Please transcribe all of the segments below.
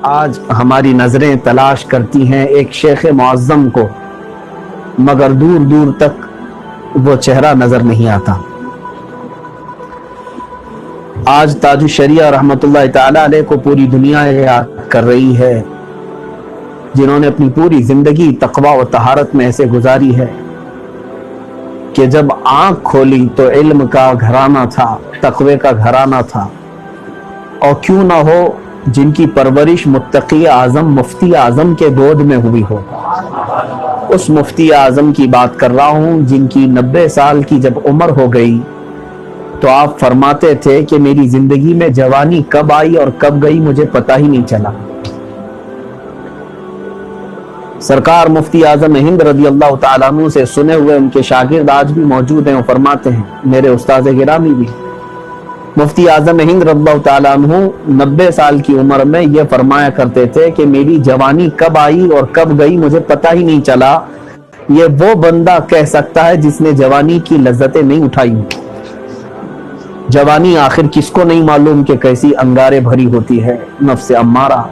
آج ہماری نظریں تلاش کرتی ہیں ایک شیخ معظم کو، مگر دور دور تک وہ چہرہ نظر نہیں آتا۔ آج تاج الشریعہ رحمت اللہ تعالی علیہ کو پوری دنیا یاد کر رہی ہے، جنہوں نے اپنی پوری زندگی تقوی و طہارت میں ایسے گزاری ہے کہ جب آنکھ کھولی تو علم کا گھرانہ تھا، تقوی کا گھرانہ تھا۔ اور کیوں نہ ہو جن کی پرورش متقی اعظم مفتی اعظم کے گود میں ہوئی ہو۔ اس مفتی اعظم کی بات کر رہا ہوں جن کی 90 سال کی جب عمر ہو گئی تو آپ فرماتے تھے کہ میری زندگی میں جوانی کب آئی اور کب گئی مجھے پتہ ہی نہیں چلا۔ سرکار مفتی اعظم ہند رضی اللہ تعالیٰ عنہ سے سنے ہوئے ان کے شاگرد آج بھی موجود ہیں اور فرماتے ہیں، میرے استاد گرامی بھی، مفتی اعظم ہند رضی اللہ تعالیٰ عنہ 90 سال کی عمر میں یہ فرمایا کرتے تھے کہ میری جوانی کب آئی اور کب گئی مجھے پتہ ہی نہیں چلا۔ یہ وہ بندہ کہہ سکتا ہے جس نے جوانی کی لذتیں نہیں اٹھائی۔ جوانی آخر کس کو نہیں معلوم کہ کیسی انگارے بھری ہوتی ہے، نفس امارہ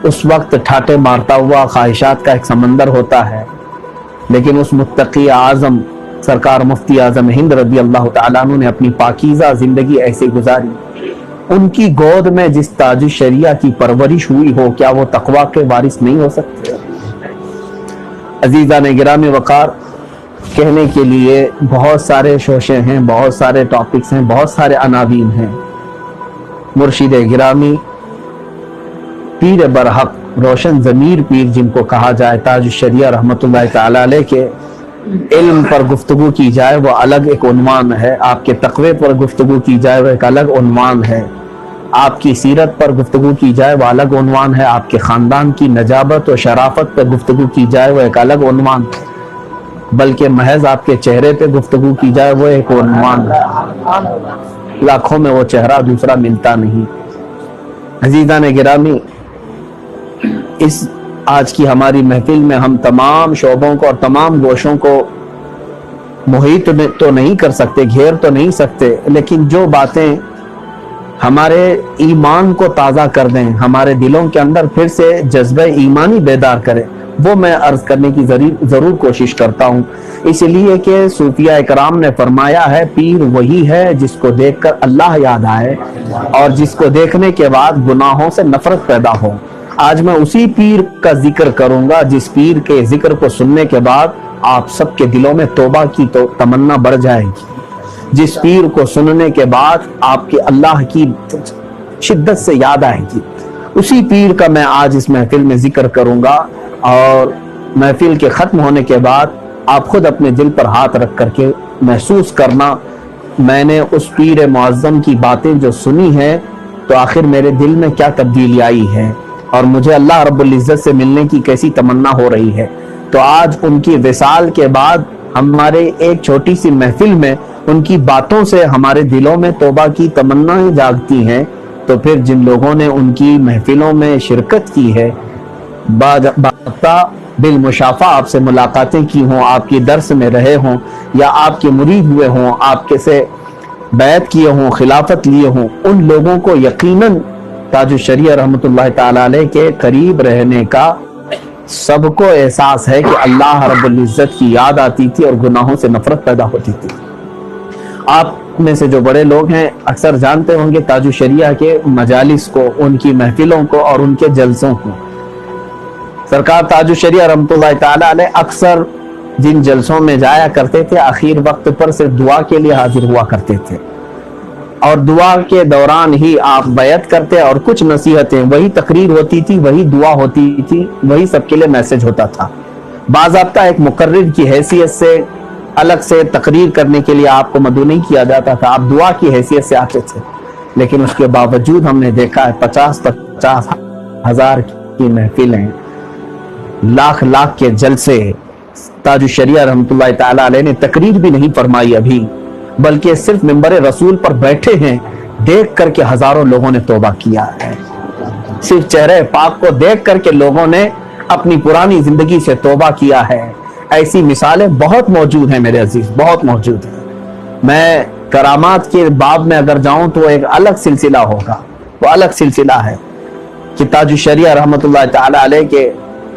اس وقت ٹھاٹے مارتا ہوا خواہشات کا ایک سمندر ہوتا ہے، لیکن اس متقی اعظم سرکار مفتی اعظم ہند رضی اللہ تعالیٰ عنہ نے اپنی پاکیزہ زندگی ایسے گزاری۔ ان کی گود میں جس تاج الشریعہ کی پرورش ہوئی ہو، کیا وہ تقوی کے وارث نہیں ہو سکتے؟ عزیزان گرامی وقار، کہنے کے لیے بہت سارے شوشے ہیں، بہت سارے ٹاپکس ہیں، بہت سارے عناوین ہیں۔ مرشد گرامی پیر برحق روشن ضمیر پیر جن کو کہا جائے، تاج الشریعہ رحمت اللہ تعالی علیہ کے علم پر گفتگو کی جائے وہ الگ ایک عنوان ہے، آپ کے تقوی پر گفتگو کی جائے وہ ایک الگ عنوان ہے، آپ کی سیرت پر گفتگو کی جائے وہ الگ عنوان ہے، آپ کے خاندان کی نجابت و شرافت پر گفتگو کی جائے وہ ایک الگ عنوان ہے، بلکہ محض آپ کے چہرے پہ گفتگو کی جائے وہ ایک عنوان ہے، لاکھوں میں وہ چہرہ دوسرا ملتا نہیں۔ عزیزان گرامی، اس آج کی ہماری محفل میں ہم تمام شعبوں کو اور تمام گوشوں کو محیط تو نہیں کر سکتے، گھیر تو نہیں سکتے، لیکن جو باتیں ہمارے ایمان کو تازہ کر دیں، ہمارے دلوں کے اندر پھر سے جذبہ ایمانی بیدار کریں، وہ میں عرض کرنے کی ضرور کوشش کرتا ہوں، اس لیے کہ صوفیہ اکرام نے فرمایا ہے پیر وہی ہے جس کو دیکھ کر اللہ یاد آئے اور جس کو دیکھنے کے بعد گناہوں سے نفرت پیدا ہو۔ آج میں اسی پیر کا ذکر کروں گا جس پیر کے ذکر کو سننے کے بعد آپ سب کے دلوں میں توبہ کی تو تمنا بڑھ جائے گی، جس پیر کو سننے کے بعد آپ کے اللہ کی شدت سے یاد آئے گی، اسی پیر کا میں آج اس محفل میں ذکر کروں گا، اور محفل کے ختم ہونے کے بعد آپ خود اپنے دل پر ہاتھ رکھ کر کے محسوس کرنا میں نے اس پیر معظم کی باتیں جو سنی ہیں تو آخر میرے دل میں کیا تبدیلی آئی ہے اور مجھے اللہ رب العزت سے ملنے کی کیسی تمنا ہو رہی ہے۔ تو آج ان کی وصال کے بعد ہمارے ایک چھوٹی سی محفل میں ان کی باتوں سے ہمارے دلوں میں توبہ کی تمنائیں جاگتی ہیں، تو پھر جن لوگوں نے ان کی محفلوں میں شرکت کی ہے، باضابطہ بالمشافہ آپ سے ملاقاتیں کی ہوں، آپ کی درس میں رہے ہوں یا آپ کے مرید ہوئے ہوں، آپ کے سے بیعت کیے ہوں، خلافت لیے ہوں، ان لوگوں کو یقیناً تاج الشریعہ رحمت اللہ تعالی علیہ کے قریب رہنے کا سب کو احساس ہے کہ اللہ رب العزت کی یاد آتی تھی اور گناہوں سے نفرت پیدا ہوتی تھی۔ آپ میں سے جو بڑے لوگ ہیں اکثر جانتے ہوں گے تاج الشریعہ کے مجالس کو، ان کی محفلوں کو اور ان کے جلسوں کو۔ سرکار تاج الشریعہ رحمت اللہ تعالی علیہ اکثر جن جلسوں میں جایا کرتے تھے آخر وقت پر صرف دعا کے لیے حاضر ہوا کرتے تھے، اور دعا کے دوران ہی آپ بیعت کرتے اور کچھ نصیحتیں، وہی تقریر ہوتی تھی، وہی دعا ہوتی تھی، وہی سب کے لیے میسج ہوتا تھا۔ باضابطہ ایک مقرر کی حیثیت سے الگ سے تقریر کرنے کے لیے آپ کو مدعو نہیں کیا جاتا تھا، آپ دعا کی حیثیت سے آتے تھے، لیکن اس کے باوجود ہم نے دیکھا ہے 50 ہزار کی محفلیں، لاکھ کے جلسے، تاج الشریعہ رحمت اللہ تعالی علیہ نے تقریر بھی نہیں فرمائی ابھی، بلکہ صرف منبر رسول پر بیٹھے ہیں، دیکھ کر کے ہزاروں لوگوں نے توبہ کیا ہے، صرف چہرے پاک کو دیکھ کر کے لوگوں نے اپنی پرانی زندگی سے توبہ کیا ہے۔ ایسی مثالیں بہت موجود ہیں میرے عزیز، بہت موجود ہیں۔ میں کرامات کے باب میں اگر جاؤں تو ایک الگ سلسلہ ہوگا، وہ الگ سلسلہ ہے کہ تاج الشریعہ رحمۃ اللہ تعالی علیہ کے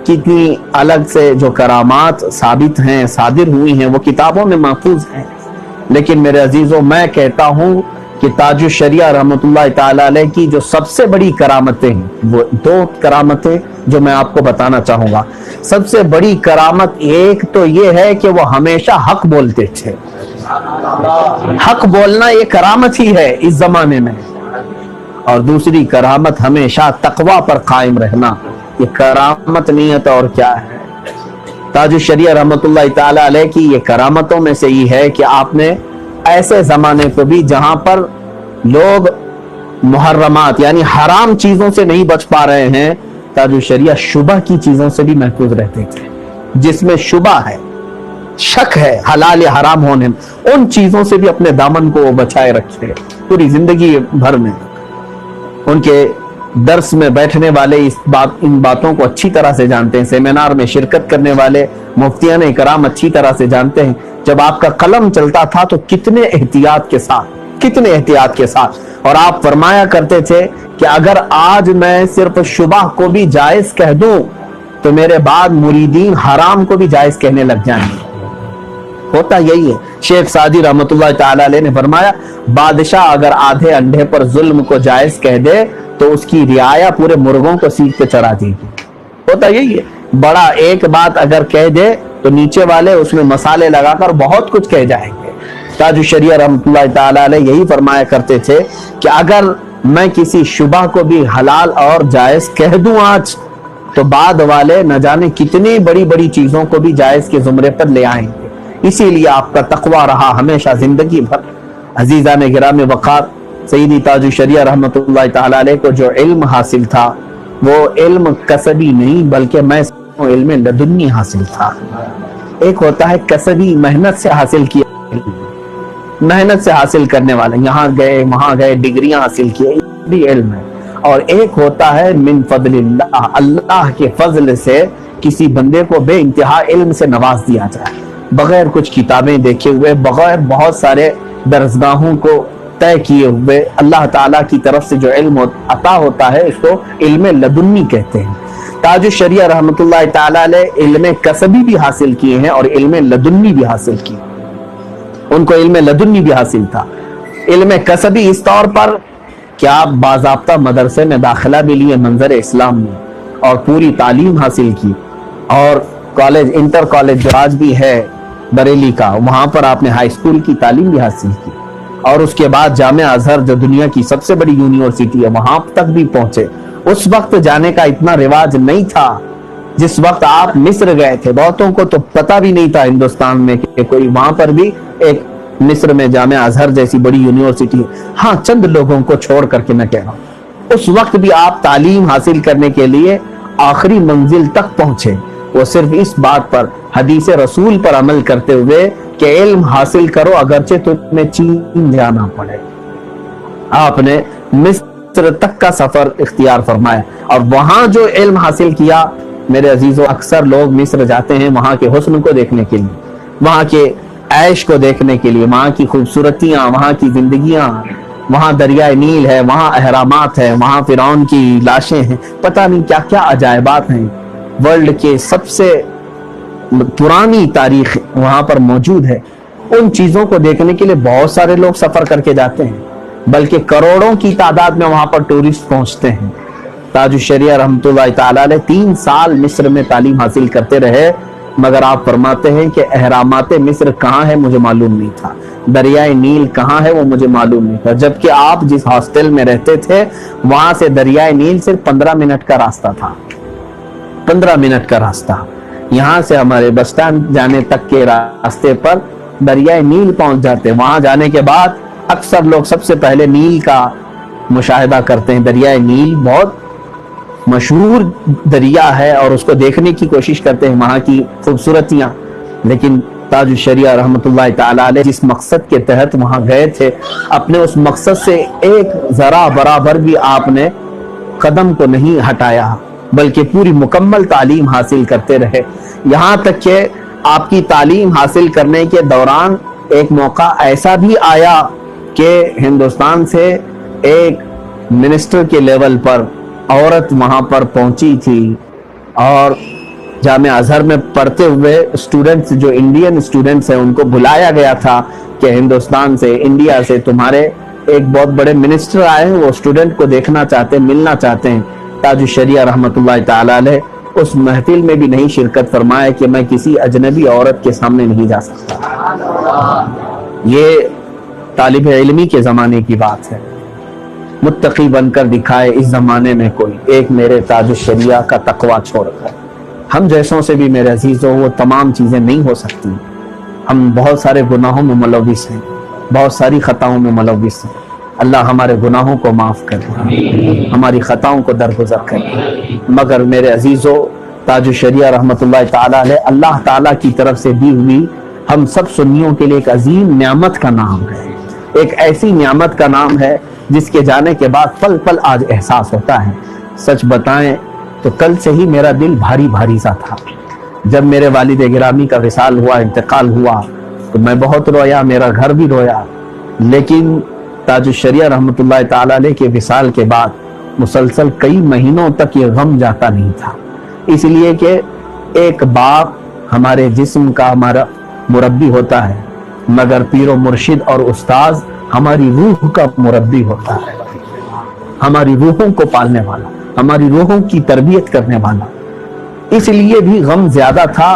کتنی الگ سے جو کرامات ثابت ہیں، صادر ہوئی ہیں، وہ کتابوں میں محفوظ ہیں۔ لیکن میرے عزیزوں، میں کہتا ہوں کہ تاج الشریعہ رحمۃ اللہ تعالی علیہ کی جو سب سے بڑی کرامتیں ہیں، وہ دو کرامتیں جو میں آپ کو بتانا چاہوں گا۔ سب سے بڑی کرامت ایک تو یہ ہے کہ وہ ہمیشہ حق بولتے تھے۔ حق بولنا یہ کرامت ہی ہے اس زمانے میں۔ اور دوسری کرامت ہمیشہ تقوی پر قائم رہنا، یہ کرامت نہیں ہے تو اور کیا ہے۔ تاج الشریعہ رحمۃ اللہ تعالی علیہ کی یہ کرامتوں میں سے یہ ہے کہ آپ نے ایسے زمانے کو بھی جہاں پر لوگ محرمات یعنی حرام چیزوں سے نہیں بچ پا رہے ہیں، تاج الشریعہ شبہ کی چیزوں سے بھی محفوظ رہتے تھے، جس میں شبہ ہے، شک ہے حلال یا حرام ہونے میں، ان چیزوں سے بھی اپنے دامن کو وہ بچائے رکھتے پوری زندگی بھر میں۔ ان کے درس میں بیٹھنے والے ان باتوں کو اچھی طرح سے جانتے ہیں، سیمینار میں شرکت کرنے والے مفتیان کرام اچھی طرح سے جانتے ہیں جب آپ کا قلم چلتا تھا تو کتنے احتیاط کے ساتھ، اور آپ فرمایا کرتے تھے کہ اگر آج میں صرف شبہ کو بھی جائز کہہ دوں تو میرے بعد مریدین حرام کو بھی جائز کہنے لگ جائیں گے۔ ہوتا یہی ہے۔ شیخ سعدی رحمۃ اللہ تعالی علیہ نے فرمایا، بادشاہ اگر آدھے انڈے پر ظلم کو جائز کہہ دے تو اس کی رعایا پورے مرغوں کو سیخ پہ چڑھا دے گی۔ ہوتا یہی ہے، بڑا ایک بات اگر کہہ دے تو نیچے والے اس میں مسالے لگا کر بہت کچھ کہہ جائیں گے۔ تاج الشریعہ رحمۃ اللہ تعالی علیہ یہی فرمایا کرتے تھے کہ اگر میں کسی شبہ کو بھی حلال اور جائز کہہ دوں آج تو بعد والے نہ جانے کتنی بڑی بڑی چیزوں کو بھی جائز کے زمرے پر لے آئیں گے۔ اسی لیے آپ کا تقوی رہا ہمیشہ زندگی بھر۔ عزیزان گرامی وقار، سیدی تاج الشریعہ رحمۃ اللہ تعالی علیہ کو جو علم حاصل تھا وہ علم کسبی نہیں بلکہ میں علم لدنی حاصل تھا۔ ایک ہوتا ہے کسبی، محنت سے حاصل کیا، محنت سے حاصل کرنے والے، یہاں گئے وہاں گئے ڈگریاں حاصل کیے، یہ بھی علم ہے۔ اور ایک ہوتا ہے من فضل اللہ، اللہ کے فضل سے کسی بندے کو بے انتہا علم سے نواز دیا جائے، بغیر کچھ کتابیں دیکھے ہوئے، بغیر بہت سارے درسگاہوں کو طے کیے ہوئے، اللہ تعالیٰ کی طرف سے جو علم عطا ہوتا ہے اس کو علم لدنی کہتے ہیں۔ تاج الشریعہ رحمۃ اللہ تعالیٰ علیہ علم کسبی بھی حاصل کیے ہیں اور علم لدنی بھی حاصل کی، ان کو علم لدنی بھی حاصل تھا۔ علم کسبی اس طور پر کہ آپ باضابطہ مدرسے میں داخلہ بھی لیے منظر اسلام میں اور پوری تعلیم حاصل کی، اور کالج انٹر کالج جو آج بھی ہے بریلی کا، وہاں پر آپ نے ہائی اسکول کی تعلیم بھی حاصل کی، اور اس کے بعد جامعہ ازہر جو دنیا کی سب سے بڑی یونیورسٹی ہے وہاں تک بھی پہنچے۔ اس وقت جانے کا اتنا رواج نہیں تھا جس وقت آپ مصر گئے تھے، بہتوں کو تو پتہ بھی نہیں تھا ہندوستان میں کہ کوئی وہاں پر بھی ایک مصر میں جامعہ ازہر جیسی بڑی یونیورسٹی ہے۔ ہاں، چند لوگوں کو چھوڑ کر کے میں کہہ رہا ہوں، اس وقت بھی آپ تعلیم حاصل کرنے کے لیے آخری منزل تک پہنچے، وہ صرف اس بات پر حدیث رسول پر عمل کرتے ہوئے کہ علم حاصل کرو اگرچہ تمہیں چین جانا پڑے۔ آپ نے مصر تک کا سفر اختیار فرمایا اور وہاں جو علم حاصل کیا، میرے عزیزو، اکثر لوگ مصر جاتے ہیں وہاں کے حسن کو دیکھنے کے لیے، وہاں کے عیش کو دیکھنے کے لیے، وہاں کی خوبصورتیاں، وہاں کی زندگیاں، وہاں دریائے نیل ہے، وہاں اہرامات ہے، وہاں فرعون کی لاشیں ہیں، پتہ نہیں کیا کیا عجائبات ہیں۔ ورلڈ کے سب سے پرانی تاریخ وہاں پر موجود ہے۔ ان چیزوں کو دیکھنے کے لیے بہت سارے لوگ سفر کر کے جاتے ہیں، بلکہ کروڑوں کی تعداد میں وہاں پر ٹورسٹ پہنچتے ہیں۔ تاج الشریعہ رحمۃ اللہ تعالی علیہ 3 سال مصر میں تعلیم حاصل کرتے رہے، مگر آپ فرماتے ہیں کہ اہرامات مصر کہاں ہے مجھے معلوم نہیں تھا، دریائے نیل کہاں ہے وہ مجھے معلوم نہیں تھا، جبکہ آپ جس ہاسٹل میں رہتے تھے وہاں سے دریائے نیل صرف 15 منٹ کا راستہ تھا، 15 منٹ کا راستہ۔ یہاں سے ہمارے بس اسٹینڈ جانے تک کے راستے پر دریائے نیل پہنچ جاتے، وہاں جانے کے بعد اکثر لوگ سب سے پہلے نیل کا مشاہدہ کرتے ہیں۔ دریائے نیل بہت مشہور دریا ہے اور اس کو دیکھنے کی کوشش کرتے ہیں، وہاں کی خوبصورتیاں۔ لیکن تاج الشریعہ رحمۃ اللہ تعالی علیہ جس مقصد کے تحت وہاں گئے تھے، اپنے اس مقصد سے ایک ذرا برابر بھی آپ نے قدم کو نہیں ہٹایا، بلکہ پوری مکمل تعلیم حاصل کرتے رہے، یہاں تک کہ آپ کی تعلیم حاصل کرنے کے دوران ایک موقع ایسا بھی آیا کہ ہندوستان سے ایک منسٹر کے لیول پر عورت وہاں پر پہنچی تھی اور جامعہ ازہر میں پڑھتے ہوئے اسٹوڈنٹس جو انڈین اسٹوڈنٹس ہیں ان کو بلایا گیا تھا کہ ہندوستان سے انڈیا سے تمہارے ایک بہت بڑے منسٹر آئے ہیں، وہ اسٹوڈنٹ کو دیکھنا چاہتے ہیں، ملنا چاہتے ہیں۔ تاج الشریعہ رحمۃ اللہ تعالی علیہ اس محفل میں بھی نہیں شرکت فرمائے کہ میں کسی اجنبی عورت کے سامنے نہیں جا سکتا۔ یہ طالب علمی کے زمانے کی بات ہے۔ متقی بن کر دکھائے اس زمانے میں کوئی ایک میرے تاج الشریعہ کا تقویٰ چھوڑ کر۔ ہم جیسوں سے بھی میرے عزیزوں وہ تمام چیزیں نہیں ہو سکتی۔ ہم بہت سارے گناہوں میں ملوث ہیں، بہت ساری خطاؤں میں ملوث ہیں۔ اللہ ہمارے گناہوں کو معاف کرے، ہماری خطاؤں کو درگزر کرے۔ مگر میرے عزیزوں تاج الشریعہ رحمۃ اللہ تعالیٰ علیہ اللہ تعالیٰ کی طرف سے دی ہوئی ہم سب سنیوں کے لیے ایک عظیم نعمت کا نام ہے، ایک ایسی نعمت کا نام ہے جس کے جانے کے بعد پل پل آج احساس ہوتا ہے۔ سچ بتائیں تو کل سے ہی میرا دل بھاری بھاری سا تھا۔ جب میرے والد گرامی کا وصال ہوا، انتقال ہوا، تو میں بہت رویا، میرا گھر بھی رویا۔ لیکن تاج الشریعہ رحمۃ اللہ تعالی علیہ کے وصال کے بعد مسلسل کئی مہینوں تک یہ غم جاتا نہیں تھا، اس لیے کہ ایک باپ ہمارے جسم کا ہمارا مربی ہوتا ہے، مگر پیر و مرشد اور استاذ ہماری روح کا مربی ہوتا ہے، ہماری روحوں کو پالنے والا، ہماری روحوں کی تربیت کرنے والا۔ اس لیے بھی غم زیادہ تھا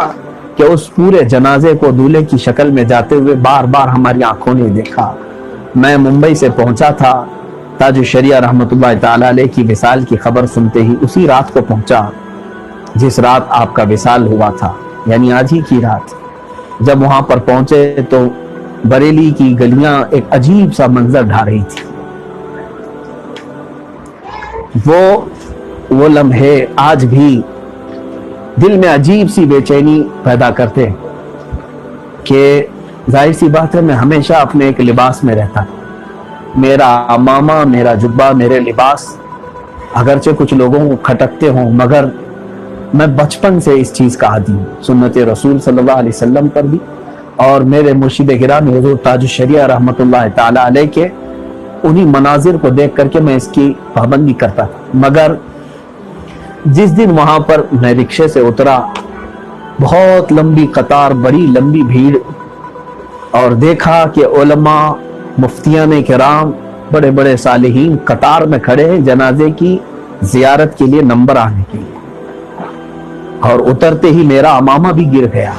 کہ اس پورے جنازے کو دولہے کی شکل میں جاتے ہوئے بار بار ہماری آنکھوں نے دیکھا۔ میں ممبئی سے پہنچا تھا، تاج الشریعہ رحمۃ اللہ تعالی علیہ کی وصال کی خبر سنتے ہی اسی رات کو پہنچا جس رات آپ کا وصال ہوا تھا، یعنی آج ہی کی رات۔ جب وہاں پر پہنچے تو بریلی کی گلیاں ایک عجیب سا منظر ڈھا رہی تھی۔ وہ لمحے آج بھی دل میں عجیب سی بے چینی پیدا کرتے کہ ظاہر سی بات ہے میں ہمیشہ اپنے ایک لباس میں رہتا، میرا عمامہ، میرا جبہ، میرے لباس اگرچہ کچھ لوگوں کو کھٹکتے ہوں، مگر میں بچپن سے اس چیز کا عادی ہوں، سنت رسول صلی اللہ علیہ وسلم پر بھی، اور میرے مرشد گرامی حضور تاج الشریعہ رحمۃ اللہ تعالی علیہ کے انہی مناظر کو دیکھ کر کے میں اس کی پابندی کرتا تھا۔ مگر جس دن وہاں پر میں رکشے سے اترا، بہت لمبی قطار، بڑی لمبی بھیڑ، اور دیکھا کہ علماء، مفتیان کرام، بڑے بڑے صالحین قطار میں کھڑے ہیں جنازے کی زیارت کے لیے، نمبر آنے کے لیے، اور اترتے ہی میرا عمامہ بھی گر گیا۔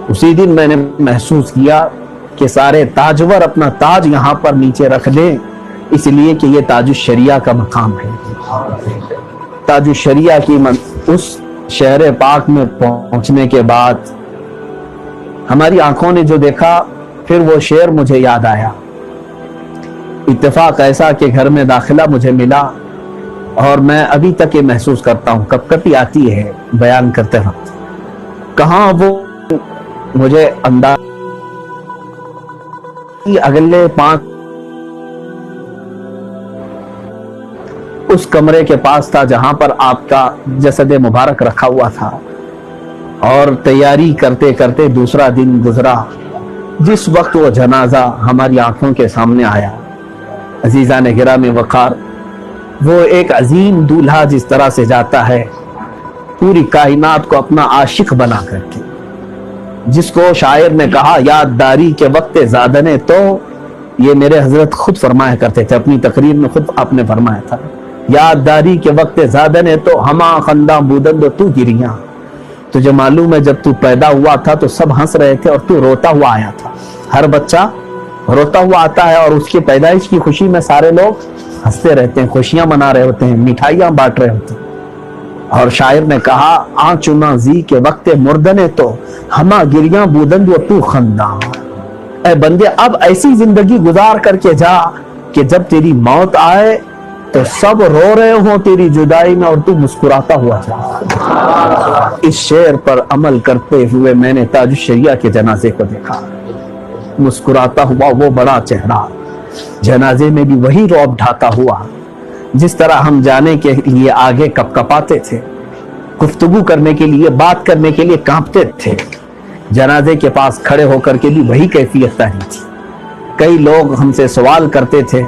اسی دن میں نے محسوس کیا کہ سارے تاجور اپنا تاج یہاں پر نیچے رکھ دیں، اس لیے کہ یہ تاج الشریعہ کا مقام ہے۔ تاج الشریعہ کی اس شہر پاک میں پہنچنے کے بعد ہماری آنکھوں نے جو دیکھا، پھر وہ شعر مجھے یاد آیا۔ اتفاق ایسا کہ گھر میں داخلہ مجھے ملا، اور میں ابھی تک یہ محسوس کرتا ہوں، کب کبھی آتی ہے بیان کرتے وقت، کہاں وہ مجھے انداز اگلے 5 اس کمرے کے پاس تھا جہاں پر آپ کا جسد مبارک رکھا ہوا تھا، اور تیاری کرتے کرتے دوسرا دن گزرا۔ جس وقت وہ جنازہ ہماری آنکھوں کے سامنے آیا، عزیزان گرامی وقار، وہ ایک عظیم دولہا جس طرح سے جاتا ہے پوری کائنات کو اپنا عاشق بنا کر کے، جس کو شاعر نے کہا یاد داری کے وقت زادنے، تو یہ میرے حضرت خود فرمایا کرتے تھے، اپنی تقریر میں خود آپ نے فرمایا تھا، یاد داری کے وقت زادنے تو ہما خنداں بودند تو گریاں۔ تجھے معلوم ہے جب تو پیدا ہوا تھا تو سب ہنس رہے تھے اور تو روتا ہوا آیا تھا۔ ہر بچہ روتا ہوا آتا ہے اور اس کی پیدائش کی خوشی میں سارے لوگ ہنستے رہتے ہیں، خوشیاں منا رہے ہوتے ہیں، مٹھائیاں بانٹ رہے ہوتے ہیں۔ اور شاعر نے کہا آنچنا زی کے وقت مردنے تو ہما گریاں بودند و تو خنداں۔ اے بندے اب ایسی زندگی گزار کر کے جا کہ جب تیری موت آئے تو سب رو رہے ہوں تیری جدائی میں اور تو مسکراتا ہوا جا۔ اس شعر پر عمل کرتے ہوئے میں نے تاج الشریعہ کے جنازے کو دیکھا، مسکراتا ہوا وہ بڑا چہرہ، جنازے میں بھی وہی رعب ڈھاتا ہوا جس طرح ہم جانے کے لیے آگے کپ کپاتے تھے، گفتگو کرنے کے لیے، بات کرنے کے لیے کانپتے تھے، جنازے کے پاس کھڑے ہو کر کے بھی وہی کیفیت رہی تھی۔ کئی لوگ ہم سے سوال کرتے تھے،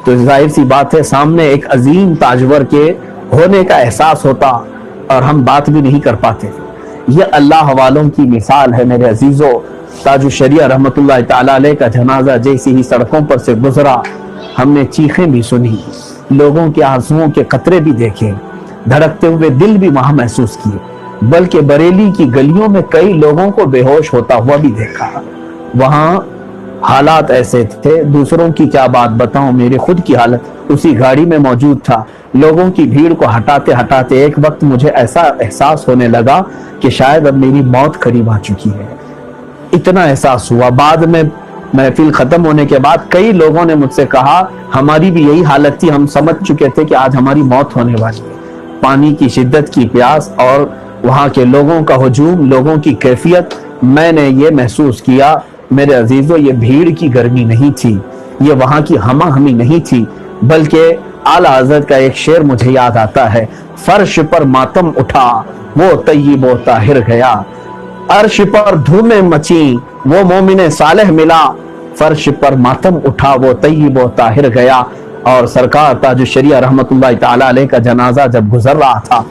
تو ظاہر سی بات ہے سامنے ایک عظیم تاجور کے ہونے کا احساس ہوتا اور ہم بات بھی نہیں کر پاتے۔ یہ اللہ والوں کی مثال ہے میرے عزیزو۔ تاج الشریعہ رحمت اللہ تعالی علیہ کا جنازہ جیسی ہی سڑکوں پر سے گزرا، ہم نے چیخیں بھی سنی، لوگوں کے آنسوؤں کے قطرے بھی دیکھے، دھڑکتے ہوئے دل بھی وہاں محسوس کیے، بلکہ بریلی کی گلیوں میں کئی لوگوں کو بے ہوش ہوتا ہوا بھی دیکھا۔ وہاں حالات ایسے تھے، دوسروں کی کیا بات بتاؤں، میری خود کی حالت اسی گاڑی میں موجود تھا۔ لوگوں کی بھیڑ کو ہٹاتے ہٹاتے ایک وقت مجھے ایسا احساس ہونے لگا کہ شاید اب میری موت قریب آ چکی ہے، اتنا احساس ہوا۔ بعد میں محفل ختم ہونے کے بعد کئی لوگوں نے مجھ سے کہا ہماری بھی یہی حالت تھی، ہم سمجھ چکے تھے کہ آج ہماری موت ہونے والی ہے۔ پانی کی شدت کی پیاس اور وہاں کے لوگوں کا ہجوم، لوگوں کی کیفیت، میں نے یہ محسوس کیا میرے عزیزو، یہ بھیڑ کی گرمی نہیں تھی، یہ وہاں کی ہمہ ہمی نہیں تھی، بلکہ اعلیٰ حضرت کا ایک شعر مجھے یاد آتا ہے، فرش پر ماتم اٹھا وہ طیب و طاہر گیا، عرش پر دھومیں مچیں وہ مومن صالح ملا، فرش پر ماتم اٹھا وہ طیب و طاہر گیا۔ اور سرکار تاج الشریعہ رحمت اللہ تعالی علیہ کا جنازہ جب گزر رہا تھا،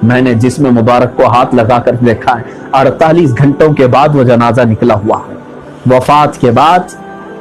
میں نے جسم مبارک کو ہاتھ لگا کر دیکھا ہے، 48 گھنٹوں کے بعد وہ جنازہ نکلا ہوا ہے۔ وفات کے بعد،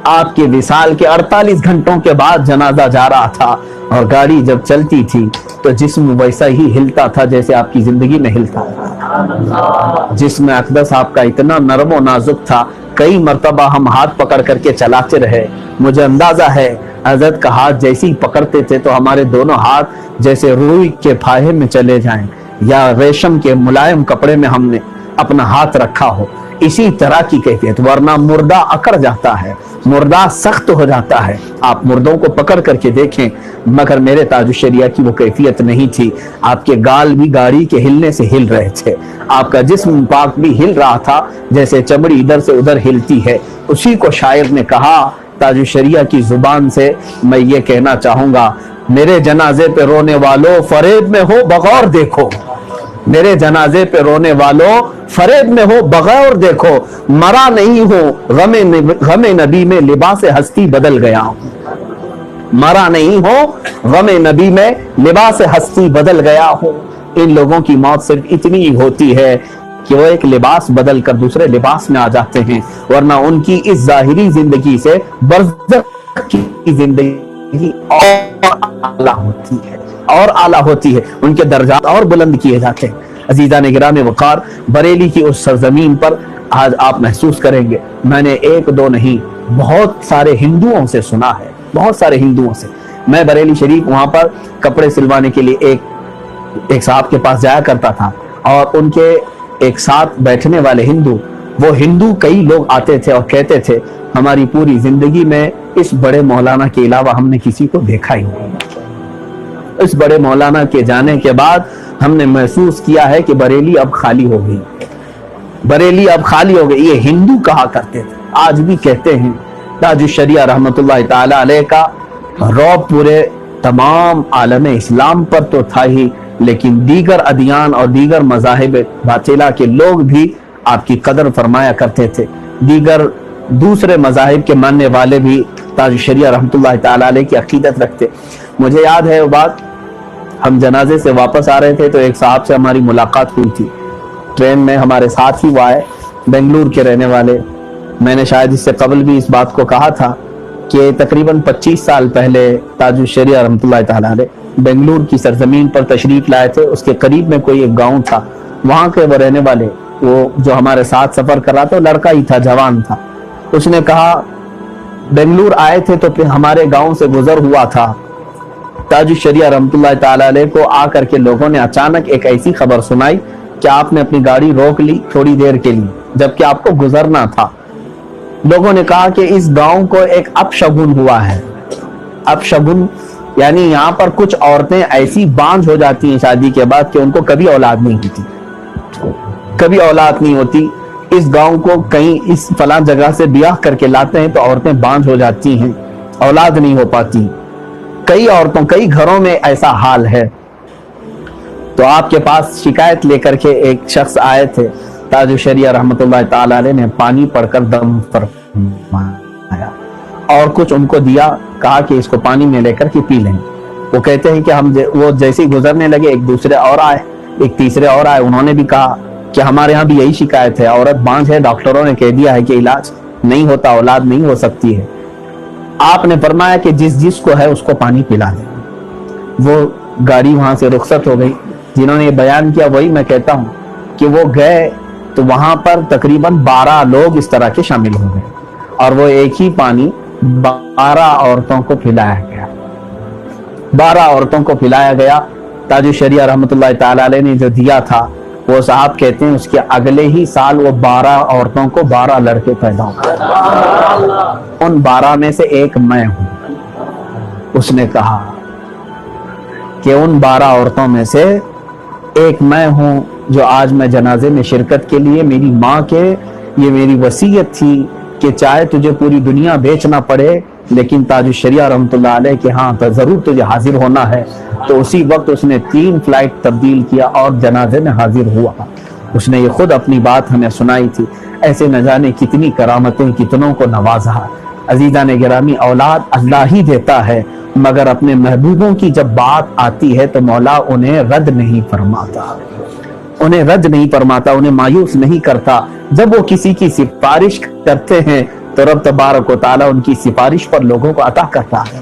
آپ کے وصال کے 48 گھنٹوں کے بعد جنازہ جا رہا تھا، اور گاڑی جب چلتی تھی تو جسم ویسا ہی ہلتا تھا جیسے آپ کی زندگی میں ہلتا تھا۔ جسم اقدس آپ کا اتنا نرم و نازک تھا، کئی مرتبہ ہم ہاتھ پکڑ کر کے چلاتے رہے۔ مجھے اندازہ ہے حضرت کا ہاتھ جیسے ہی پکڑتے تھے تو ہمارے دونوں ہاتھ جیسے روئی کے پھاہے میں چلے جائیں یا ریشم کے ملائم کپڑے میں ہم نے اپنا ہاتھ رکھا ہو، اسی طرح کی کیفیت۔ ورنہ مردہ اکڑ جاتا ہے، مردہ سخت ہو جاتا ہے، آپ مردوں کو پکڑ کر کے دیکھیں، مگر میرے تاج الشریعہ کی وہ کیفیت نہیں تھی۔ آپ کے گال بھی گاڑی کے ہلنے سے ہل رہے تھے، آپ کا جسم پاک بھی ہل رہا تھا جیسے چمڑی ادھر سے ادھر ہلتی ہے۔ اسی کو شاعر نے کہا، تاج الشریعہ کی زبان سے میں یہ کہنا چاہوں گا، میرے جنازے پہ رونے والوں فریب میں ہو بغور دیکھو، میرے جنازے پہ رونے والوں فریب میں ہو بغور دیکھو، مرا نہیں ہو غم نبی میں لباس ہستی بدل گیا ہوں، مرا نہیں ہو غم نبی میں لباس ہستی بدل گیا ہوں۔ ان لوگوں کی موت صرف اتنی ہی ہوتی ہے کہ وہ ایک لباس بدل کر دوسرے لباس میں آ جاتے ہیں، ورنہ ان کی اس ظاہری زندگی سے برزخ کی زندگی اور اعلیٰ ہوتی ہے، اور اعلیٰ ہوتی ہے، ان کے درجات اور بلند کیے جاتے ہیں۔ عزیزان گرام وقار، بریلی کی اس سرزمین پر آج آپ محسوس کریں گے، میں نے ایک دو نہیں بہت سارے ہندوؤں سے سنا ہے، بہت سارے ہندوؤں سے۔ میں بریلی شریف وہاں پر کپڑے سلوانے کے لیے ایک صاحب کے پاس جایا کرتا تھا، اور ان کے ایک ساتھ بیٹھنے والے وہ ہندو کئی لوگ آتے تھے اور کہتے تھے ہماری پوری زندگی میں اس بڑے مولانا کے علاوہ ہم نے کسی کو دیکھا ہی نہیں۔ اس بڑے مولانا کے جانے کے بعد ہم نے محسوس کیا ہے کہ بریلی اب خالی ہو گئی، بریلی اب خالی ہو گئی۔ یہ ہندو کہا کرتے تھے، آج بھی کہتے ہیں۔ تاج الشریعہ رحمت اللہ تعالی علیہ کا رعب پورے تمام عالم اسلام پر تو تھا ہی، لیکن دیگر ادیان اور دیگر مذاہب باطلہ کے لوگ بھی آپ کی قدر فرمایا کرتے تھے، دیگر دوسرے مذاہب کے ماننے والے بھی تاج الشریعہ رحمت اللہ تعالی علیہ کی عقیدت رکھتے۔ مجھے یاد ہے وہ بات، ہم جنازے سے واپس آ رہے تھے تو ایک صاحب سے ہماری ملاقات ہوئی تھی، ٹرین میں ہمارے ساتھ ہی وہ آئے، بنگلور کے رہنے والے۔ میں نے شاید اس سے قبل بھی اس بات کو کہا تھا کہ تقریباً 25 سال پہلے تاج الشریعہ رحمت اللہ تعالی علیہ بنگلور کی سرزمین پر تشریف لائے تھے۔ اس کے قریب میں کوئی ایک گاؤں تھا، وہاں کے وہ رہنے والے، وہ جو ہمارے ساتھ سفر کر رہا تھا، لڑکا ہی تھا، جوان تھا۔ اس نے کہا بنگلور آئے تھے تو پھر ہمارے گاؤں سے گزر ہوا تھا، تاج الشریعہ رحمت اللہ تعالی علیہ کو آ کر کے لوگوں نے اچانک ایک ایسی خبر سنائی کہ آپ نے اپنی گاڑی روک لی تھوڑی دیر کے لیے، جبکہ آپ کو گزرنا تھا۔ لوگوں نے کہا کہ اس گاؤں کو ایک اپشگن ہوا ہے۔ اپشگن یعنی یہاں پر کچھ عورتیں ایسی بانجھ ہو جاتی ہیں شادی کے بعد کہ ان کو کبھی اولاد نہیں ہوتی، کبھی اولاد نہیں ہوتی۔ اس گاؤں کو کہیں اس فلاں جگہ سے بیاہ کر کے لاتے ہیں تو عورتیں بانجھ ہو جاتی ہیں، اولاد نہیں ہو پاتی۔ کئی عورتوں، کئی گھروں میں ایسا حال ہے۔ تو آپ کے پاس شکایت لے کر کے ایک شخص آئے تھے، تاج الشریعہ رحمت اللہ تعالی علیہ نے پانی پڑھ کر دم فرمایا۔ اور کچھ ان کو دیا, کہا کہ اس کو پانی میں لے کر کے پی لیں. وہ کہتے ہیں کہ وہ جیسے ہی گزرنے لگے ایک دوسرے اور آئے, ایک تیسرے اور آئے, انہوں نے بھی کہا کہ ہمارے ہاں بھی یہی شکایت ہے, عورت بانجھ ہے, ڈاکٹروں نے کہہ دیا ہے کہ علاج نہیں ہوتا, اولاد نہیں ہو سکتی ہے. آپ نے فرمایا کہ جس کو ہے اس کو پانی پلا دیں. وہ گاڑی وہاں سے رخصت ہو گئی. جنہوں نے یہ بیان کیا وہی میں کہتا ہوں کہ وہ گئے تو وہاں پر تقریباً 12 لوگ اس طرح کے شامل ہو گئے, اور وہ ایک ہی پانی 12 عورتوں کو پلایا گیا. 12 عورتوں کو پلایا گیا. تاج الشریعہ رحمۃ اللہ تعالی علیہ نے جو دیا تھا, وہ صاحب کہتے ہیں اس کے اگلے ہی سال وہ 12 عورتوں کو 12 لڑکے پیدا ہوئے. ان 12 میں سے ایک میں ہوں. اس نے کہا کہ ان 12 عورتوں میں سے ایک میں ہوں جو آج میں جنازے میں شرکت کے لیے, میری ماں کے یہ میری وصیت تھی کہ چاہے تجھے پوری دنیا بیچنا پڑے لیکن تاج الشریعہ رحمۃ اللہ علیہ کہ ہاں تو ضرور تجھے حاضر ہونا ہے. تو اسی وقت اس نے 3 فلائٹ تبدیل کیا اور جنازے میں حاضر ہوا. اس نے یہ خود اپنی بات ہمیں سنائی تھی. ایسے نہ جانے کتنی کرامتیں, کتنوں کو نوازا. عزیزان گرامی, اولاد اللہ ہی دیتا ہے, مگر اپنے محبوبوں کی جب بات آتی ہے تو مولا انہیں رد نہیں فرماتا, انہیں مایوس نہیں کرتا. جب وہ کسی کی سفارش کرتے ہیں تو رب تبارک و تعالیٰ ان کی سفارش پر لوگوں کو عطا کرتا ہے.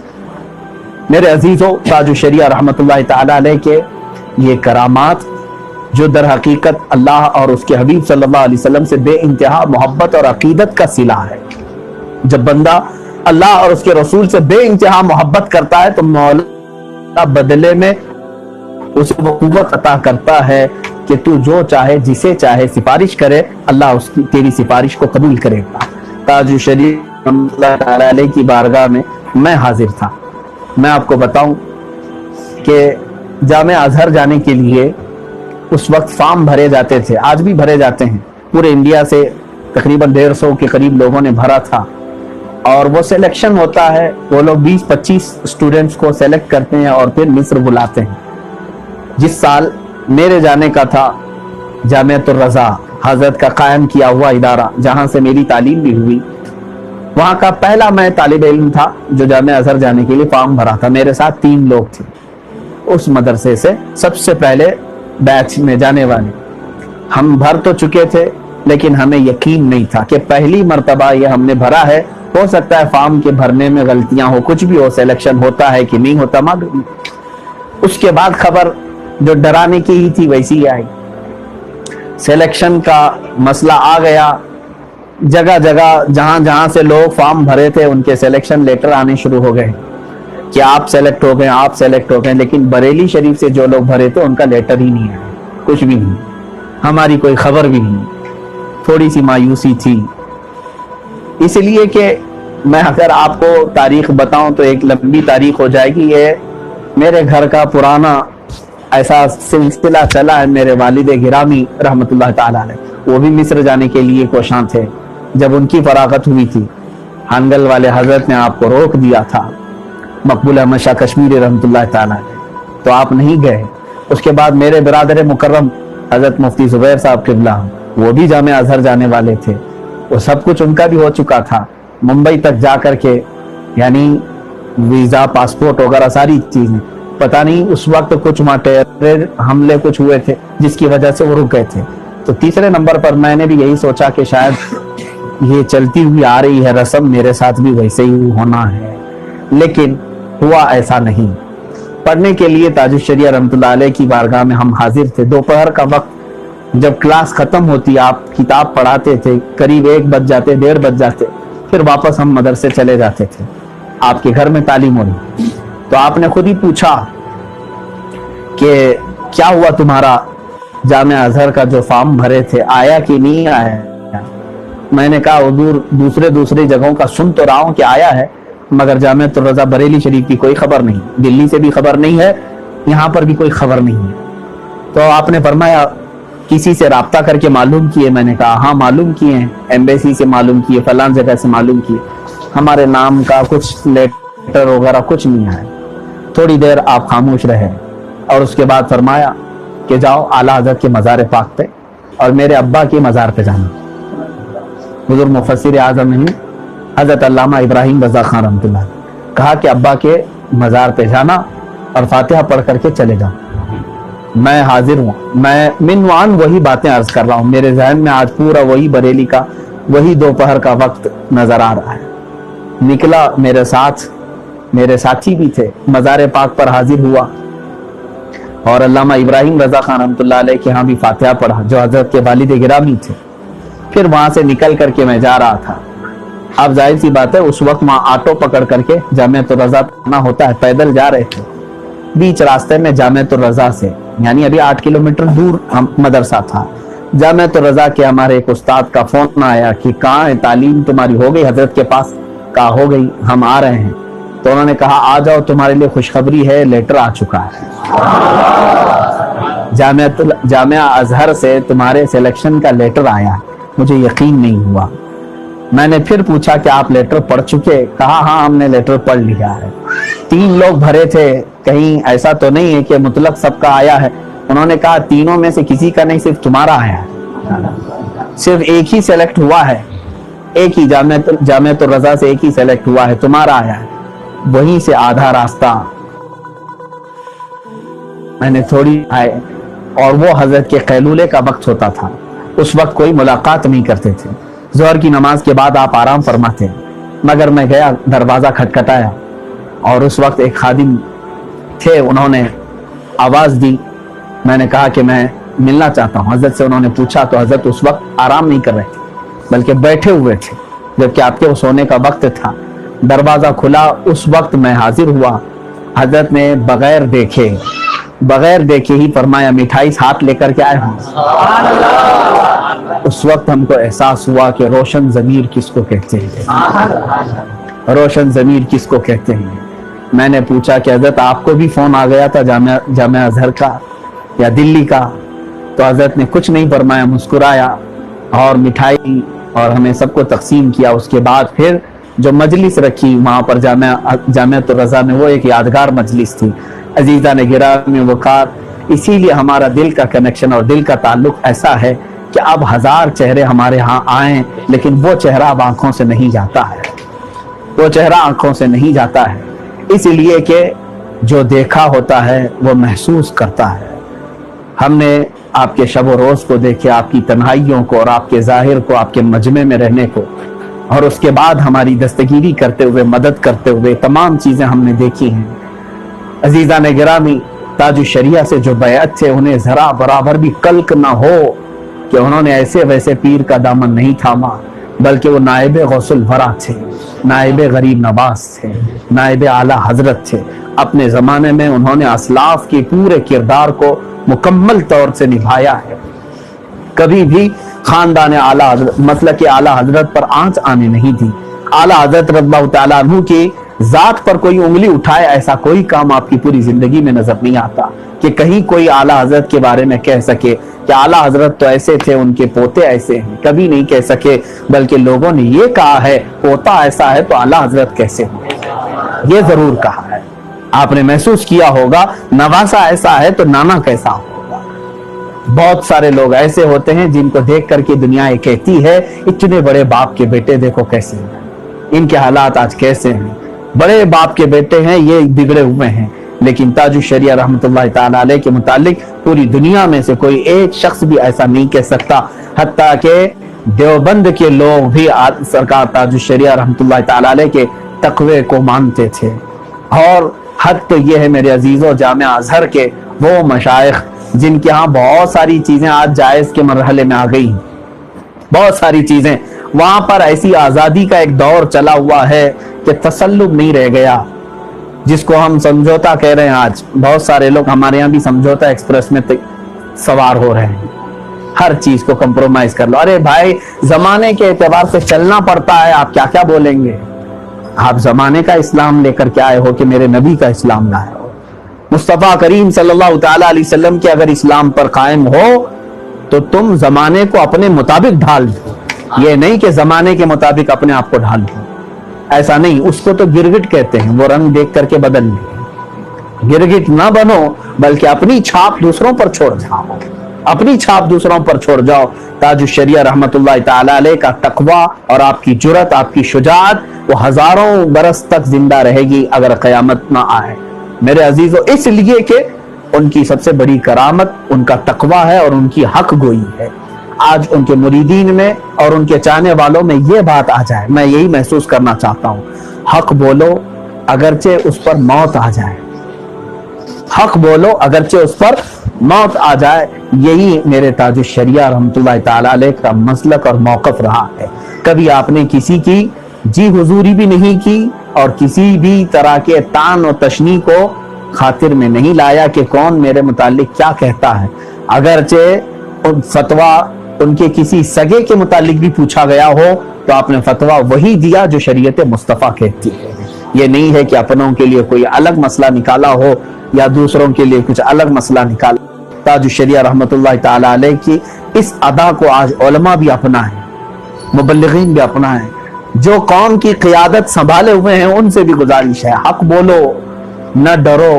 میرے عزیزوں, تاج الشریعہ رحمۃ اللہ تعالی علیہ کے یہ کرامات جو در حقیقت اللہ اور اس کے حبیب صلی اللہ علیہ وسلم سے بے انتہا محبت اور عقیدت کا صلہ ہے. جب بندہ اللہ اور اس کے رسول سے بے انتہا محبت کرتا ہے تو مولا بدلے میں اسے وہ قوت عطا کرتا ہے کہ تو جو چاہے جسے چاہے سفارش کرے, اللہ اس کی تیری سفارش کو قبول کرے گا. تاج الشریعہ رحمۃ اللہ تعالی علیہ کی بارگاہ میں میں حاضر تھا. میں آپ کو بتاؤں کہ جامعہ ازہر جانے کے لیے اس وقت فارم بھرے جاتے تھے, آج بھی بھرے جاتے ہیں. پورے انڈیا سے تقریباً 150 کے قریب لوگوں نے بھرا تھا, اور وہ سلیکشن ہوتا ہے. وہ لوگ 20-25 اسٹوڈنٹس کو سلیکٹ کرتے ہیں اور پھر مصر بلاتے ہیں. جس سال میرے جانے کا تھا, جامعۃ الرضا حضرت کا قائم کیا ہوا ادارہ جہاں سے میری تعلیم بھی ہوئی, وہاں کا پہلا میں طالب علم تھا جو جامعہ ازہر جانے کے لیے فارم بھرا تھا. میرے ساتھ 3 لوگ تھے اس مدرسے سے, سب سے پہلے بیچ میں جانے والے. ہم بھر تو چکے تھے لیکن ہمیں یقین نہیں تھا کہ پہلی مرتبہ یہ ہم نے بھرا ہے, ہو سکتا ہے فارم کے بھرنے میں غلطیاں ہو, کچھ بھی ہو, سلیکشن ہوتا ہے کہ نہیں ہوتا معلوم. اس کے بعد خبر جو ڈرانے کی ہی تھی ویسی ہی آئی. سلیکشن کا مسئلہ آ گیا. جگہ جگہ جہاں جہاں سے لوگ فارم بھرے تھے ان کے سلیکشن لیٹر آنے شروع ہو گئے کہ آپ سلیکٹ ہو گئے, آپ سلیکٹ ہو گئے. لیکن بریلی شریف سے جو لوگ بھرے تھے ان کا لیٹر ہی نہیں آیا, کچھ بھی نہیں, ہماری کوئی خبر بھی نہیں. تھوڑی سی مایوسی تھی, اس لیے کہ میں اگر آپ کو تاریخ بتاؤں تو ایک لمبی تاریخ ہو جائے گی. یہ میرے گھر کا پرانا ایسا سلسلہ چلا ہے. میرے والد گرامی رحمت اللہ تعالیٰ علیہ, وہ بھی مصر جانے کے لیے کوشاں تھے. جب ان کی فراغت ہوئی تھی, ہانگل والے حضرت نے آپ کو روک دیا تھا, مقبول احمد شاہ کشمیری رحمت اللہ تعالیٰ علیہ, تو آپ نہیں گئے. اس کے بعد میرے برادر مکرم حضرت مفتی زبیر صاحب قبلہ, وہ بھی جامعہ ازہر جانے والے تھے. وہ سب کچھ ان کا بھی ہو چکا تھا. ممبئی تک جا کر کے, یعنی ویزا, پاسپورٹ وغیرہ ساری چیزیں. پتہ نہیں اس وقت کچھ ٹیرر حملے کچھ ہوئے تھے جس کی وجہ سے وہ رک گئے تھے. تو تیسرے نمبر پر میں نے بھی یہی سوچا کہ شاید یہ چلتی ہوئی آ رہی ہے رسم, میرے ساتھ بھی ویسے ہی ہونا ہے, لیکن ہوا ایسا نہیں. پڑھنے کے لیے تاج الشریعہ رحمۃ اللہ علیہ کی بارگاہ میں ہم حاضر تھے. دوپہر کا وقت جب کلاس ختم ہوتی, آپ کتاب پڑھاتے تھے, قریب 1 بج جاتے, 1:30 بج جاتے, پھر واپس ہم مدرسے چلے جاتے تھے. آپ کے گھر میں تعلیم ہو رہی. تو آپ نے خود ہی پوچھا کہ کیا ہوا تمہارا, جامعہ ازہر کا جو فارم بھرے تھے آیا کہ نہیں آیا. میں نے کہا حضور دوسری جگہوں کا سن تو رہا ہوں کہ آیا ہے, مگر جامعۃ الرضا بریلی شریف کی کوئی خبر نہیں, دلی سے بھی خبر نہیں ہے, یہاں پر بھی کوئی خبر نہیں ہے. تو آپ نے فرمایا کسی سے رابطہ کر کے معلوم کیے. میں نے کہا ہاں معلوم کیے ہیں, ایمبیسی سے معلوم کیے, فلان جگہ سے معلوم کیے. ہمارے نام کا کچھ لیٹر وغیرہ کچھ نہیں آیا. تھوڑی دیر آپ خاموش رہے اور اس کے بعد فرمایا کہ جاؤ اعلیٰ حضرت کے مزار پاک پہ اور میرے ابا کے مزار پہ جانا. حضور مفسر اعظم ہیں, حضرت علامہ ابراہیم رضا خان رحمۃ اللہ کہا کہ ابا کے مزار پہ جانا اور فاتحہ پڑھ کر کے چلے جاؤ. میں حاضر ہوں. میں منوان وہی باتیں عرض کر رہا ہوں. میرے ذہن میں آج پورا وہی بریلی کا وہی دوپہر کا وقت نظر آ رہا ہے. نکلا میرے ساتھ میرے ساتھی بھی تھے, مزار پاک پر حاضر ہوا اور علامہ ابراہیم رضا خان رحمۃ اللہ علیہ کے ہاں بھی فاتحہ پڑھا جو حضرت کے والد گرامی تھے. پھر وہاں سے نکل کر کے میں جا رہا تھا. اب ظاہر سی بات ہے اس وقت وہاں آٹو پکڑ کر کے جامعۃ الرضا آنا ہوتا ہے. پیدل جا رہے تھے. بیچ راستے میں جامعۃ الرضا سے یعنی ابھی 8 کلومیٹر دور مدرسہ تھا. جامعۃ الرضا کے ہمارے ایک استاد کا فون آیا کہ کہاں ہے, تعلیم تمہاری ہو گئی حضرت کے پاس؟ کہا ہو گئی, ہم آ رہے ہیں. تو انہوں نے کہا آ جاؤ, تمہارے لیے خوشخبری ہے, لیٹر آ چکا ہے. جامعہ ازہر سے تمہارے سلیکشن کا لیٹر آیا. مجھے یقین نہیں ہوا. میں نے پھر پوچھا کہ آپ لیٹر پڑھ چکے؟ کہا ہاں ہم نے لیٹر پڑھ لیا ہے. 3 لوگ بھرے تھے, کہیں ایسا تو نہیں ہے کہ مطلق سب کا آیا ہے؟ انہوں نے کہا تینوں میں سے کسی کا نہیں, صرف تمہارا آیا ہے. صرف ایک ہی سلیکٹ ہوا ہے, ایک ہی جامعۃ الرضا سے ایک ہی سلیکٹ ہوا ہے, تمہارا آیا ہے. وہیں سے آدھا راستہ میں نے تھوڑی آئے اور وہ حضرت کے قیلولے کا وقت ہوتا تھا. اس وقت کوئی ملاقات نہیں کرتے تھے. ظہر کی نماز کے بعد آپ آرام فرماتے. مگر میں گیا, دروازہ کھٹکھٹایا اور اس وقت ایک خادم تھے, انہوں نے آواز دی. میں نے کہا کہ میں ملنا چاہتا ہوں حضرت سے. انہوں نے پوچھا تو حضرت اس وقت آرام نہیں کر رہے تھے بلکہ بیٹھے ہوئے تھے, جبکہ آپ کے سونے کا وقت تھا. دروازہ کھلا, اس وقت میں حاضر ہوا. حضرت نے بغیر دیکھے ہی فرمایا مٹھائی ہاتھ لے کر کے آئے ہوں. اس وقت ہم کو احساس ہوا کہ روشن ضمیر کس کو کہتے ہیں, روشن ضمیر کس کو کہتے ہیں. میں نے پوچھا کہ حضرت آپ کو بھی فون آ گیا تھا جامعہ ازہر کا یا دلی کا؟ تو حضرت نے کچھ نہیں فرمایا, مسکرایا اور مٹھائی اور ہمیں سب کو تقسیم کیا. اس کے بعد پھر جو مجلس رکھی وہاں پر جامعۃ الرضا میں, وہ ایک یادگار مجلس تھی. عزیزان گرامی وقار, اسی لیے ہمارا دل کا کنیکشن اور دل کا تعلق ایسا ہے کہ اب 1000 چہرے ہمارے ہاں آئیں لیکن وہ چہرہ اب آنکھوں سے نہیں جاتا ہے, وہ چہرہ آنکھوں سے نہیں جاتا ہے. اس لیے کہ جو دیکھا ہوتا ہے وہ محسوس کرتا ہے. ہم نے آپ کے شب و روز کو دیکھے, آپ کی تنہائیوں کو اور آپ کے ظاہر کو, آپ کے مجمع میں رہنے کو, اور اس کے بعد ہماری دستگیری کرتے ہوئے, مدد کرتے ہوئے, تمام چیزیں ہم نے دیکھی ہیں. عزیزان گرامی, تاج الشریعہ سے جو بیعت تھے انہیں ذرا برابر بھی کلک نہ ہو کہ انہوں نے ایسے ویسے پیر کا دامن نہیں تھاما, بلکہ وہ نائب غوث الورا تھے, نائب غریب نواز تھے, نائب اعلیٰ حضرت تھے. اپنے زمانے میں انہوں نے اسلاف کے پورے کردار کو مکمل طور سے نبھایا ہے. کبھی بھی خاندان اعلیٰ حضرت, مسلک اعلیٰ حضرت پر آنچ آنے نہیں دی. اعلیٰ حضرت رضی اللہ تعالیٰ عنہ کی ذات پر کوئی انگلی اٹھائے ایسا کوئی کام آپ کی پوری زندگی میں نظر نہیں آتا کہ کہیں کوئی اعلیٰ حضرت کے بارے میں کہہ سکے کہ اعلیٰ حضرت تو ایسے تھے, ان کے پوتے ایسے ہیں. کبھی نہیں کہہ سکے, بلکہ لوگوں نے یہ کہا ہے پوتا ایسا ہے تو اعلیٰ حضرت کیسے ہوئے, یہ ضرور کہا ہے. آپ نے محسوس کیا ہوگا نواسا ایسا ہے تو نانا کیسا ہوگا. بہت سارے لوگ ایسے ہوتے ہیں جن کو دیکھ کر کے دنیا یہ کہتی ہے اتنے بڑے باپ کے بیٹے دیکھو کیسے ہیں, ان کے حالات آج کیسے ہیں. بڑے باپ کے بیٹے ہیں, یہ بگڑے ہوئے ہیں. لیکن تاج الشریعہ رحمۃ اللہ تعالیٰ علیہ کے متعلق پوری دنیا میں سے کوئی ایک شخص بھی ایسا نہیں کہہ سکتا, حتیٰ کہ دیوبند کے لوگ بھی سرکار تاج الشریعہ رحمۃ اللہ تعالیٰ علیہ کے تقوی کو مانتے تھے. اور حد تو یہ ہے میرے عزیزوں, جامعہ ازہر کے وہ مشائخ جن کے ہاں بہت ساری چیزیں آج جائز کے مرحلے میں آ گئی, بہت ساری چیزیں وہاں پر ایسی آزادی کا ایک دور چلا ہوا ہے کہ تسلب نہیں رہ گیا, جس کو ہم سمجھوتا کہہ رہے ہیں. آج بہت سارے لوگ ہمارے یہاں بھی سمجھوتا ایکسپریس میں سوار ہو رہے ہیں, ہر چیز کو کمپرومائز کر لو. ارے بھائی, زمانے کے اعتبار سے چلنا پڑتا ہے, آپ کیا کیا بولیں گے. آپ زمانے کا اسلام لے کر کے آئے ہو کہ میرے نبی کا اسلام لائے ہو. مصطفیٰ کریم صلی اللہ تعالیٰ علیہ وسلم کے اگر اسلام پر قائم ہو تو تم زمانے کو اپنے مطابق ڈھال دو, یہ نہیں کہ زمانے کے مطابق اپنے آپ کو ڈھال دو. ایسا نہیں, اس کو تو گرگٹ کہتے ہیں, وہ رنگ دیکھ کر کے بدل لیں. گرگٹ نہ بنو بلکہ اپنی چھاپ دوسروں پر چھوڑ جاؤ. اپنی چھاپ دوسروں پر چھوڑ جاؤ۔ تاج الشریعہ رحمت اللہ تعالی علیہ کا تقوی اور آپ کی جرأت، آپ کی شجاعت وہ ہزاروں برس تک زندہ رہے گی اگر قیامت نہ آئے میرے عزیزو، اس لیے کہ ان کی سب سے بڑی کرامت ان کا تقوی ہے اور ان کی حق گوئی ہے۔ آج ان کے مریدین میں اور ان کے چاہنے والوں میں یہ بات آ جائے، میں یہی محسوس کرنا چاہتا ہوں، حق بولو اگرچہ اس پر موت آ جائے، حق بولو اگرچہ اس پر موت آ جائے۔ یہی میرے تاج الشریعہ رحمت اللہ تعالی علیہ کا مسلک اور موقف رہا ہے۔ کبھی آپ نے کسی کی جی حضوری بھی نہیں کی اور کسی بھی طرح کے طعن و تشنیع کو خاطر میں نہیں لایا کہ کون میرے متعلق کیا کہتا ہے۔ اگرچہ فتویٰ ان کے کسی سگے کے متعلق بھی پوچھا گیا ہو تو آپ نے فتویٰ وہی دیا جو شریعت مصطفیٰ کہتی ہے۔ یہ نہیں ہے کہ اپنوں کے لیے کوئی الگ مسئلہ نکالا ہو یا دوسروں کے لیے کچھ الگ مسئلہ نکالا۔ تاج الشریعہ رحمت اللہ تعالی علیہ کی اس ادا کو آج علماء بھی اپنائیں، مبلغین بھی اپنائیں، جو قوم کی قیادت سنبھالے ہوئے ہیں ان سے بھی گزارش ہے، حق بولو، نہ ڈرو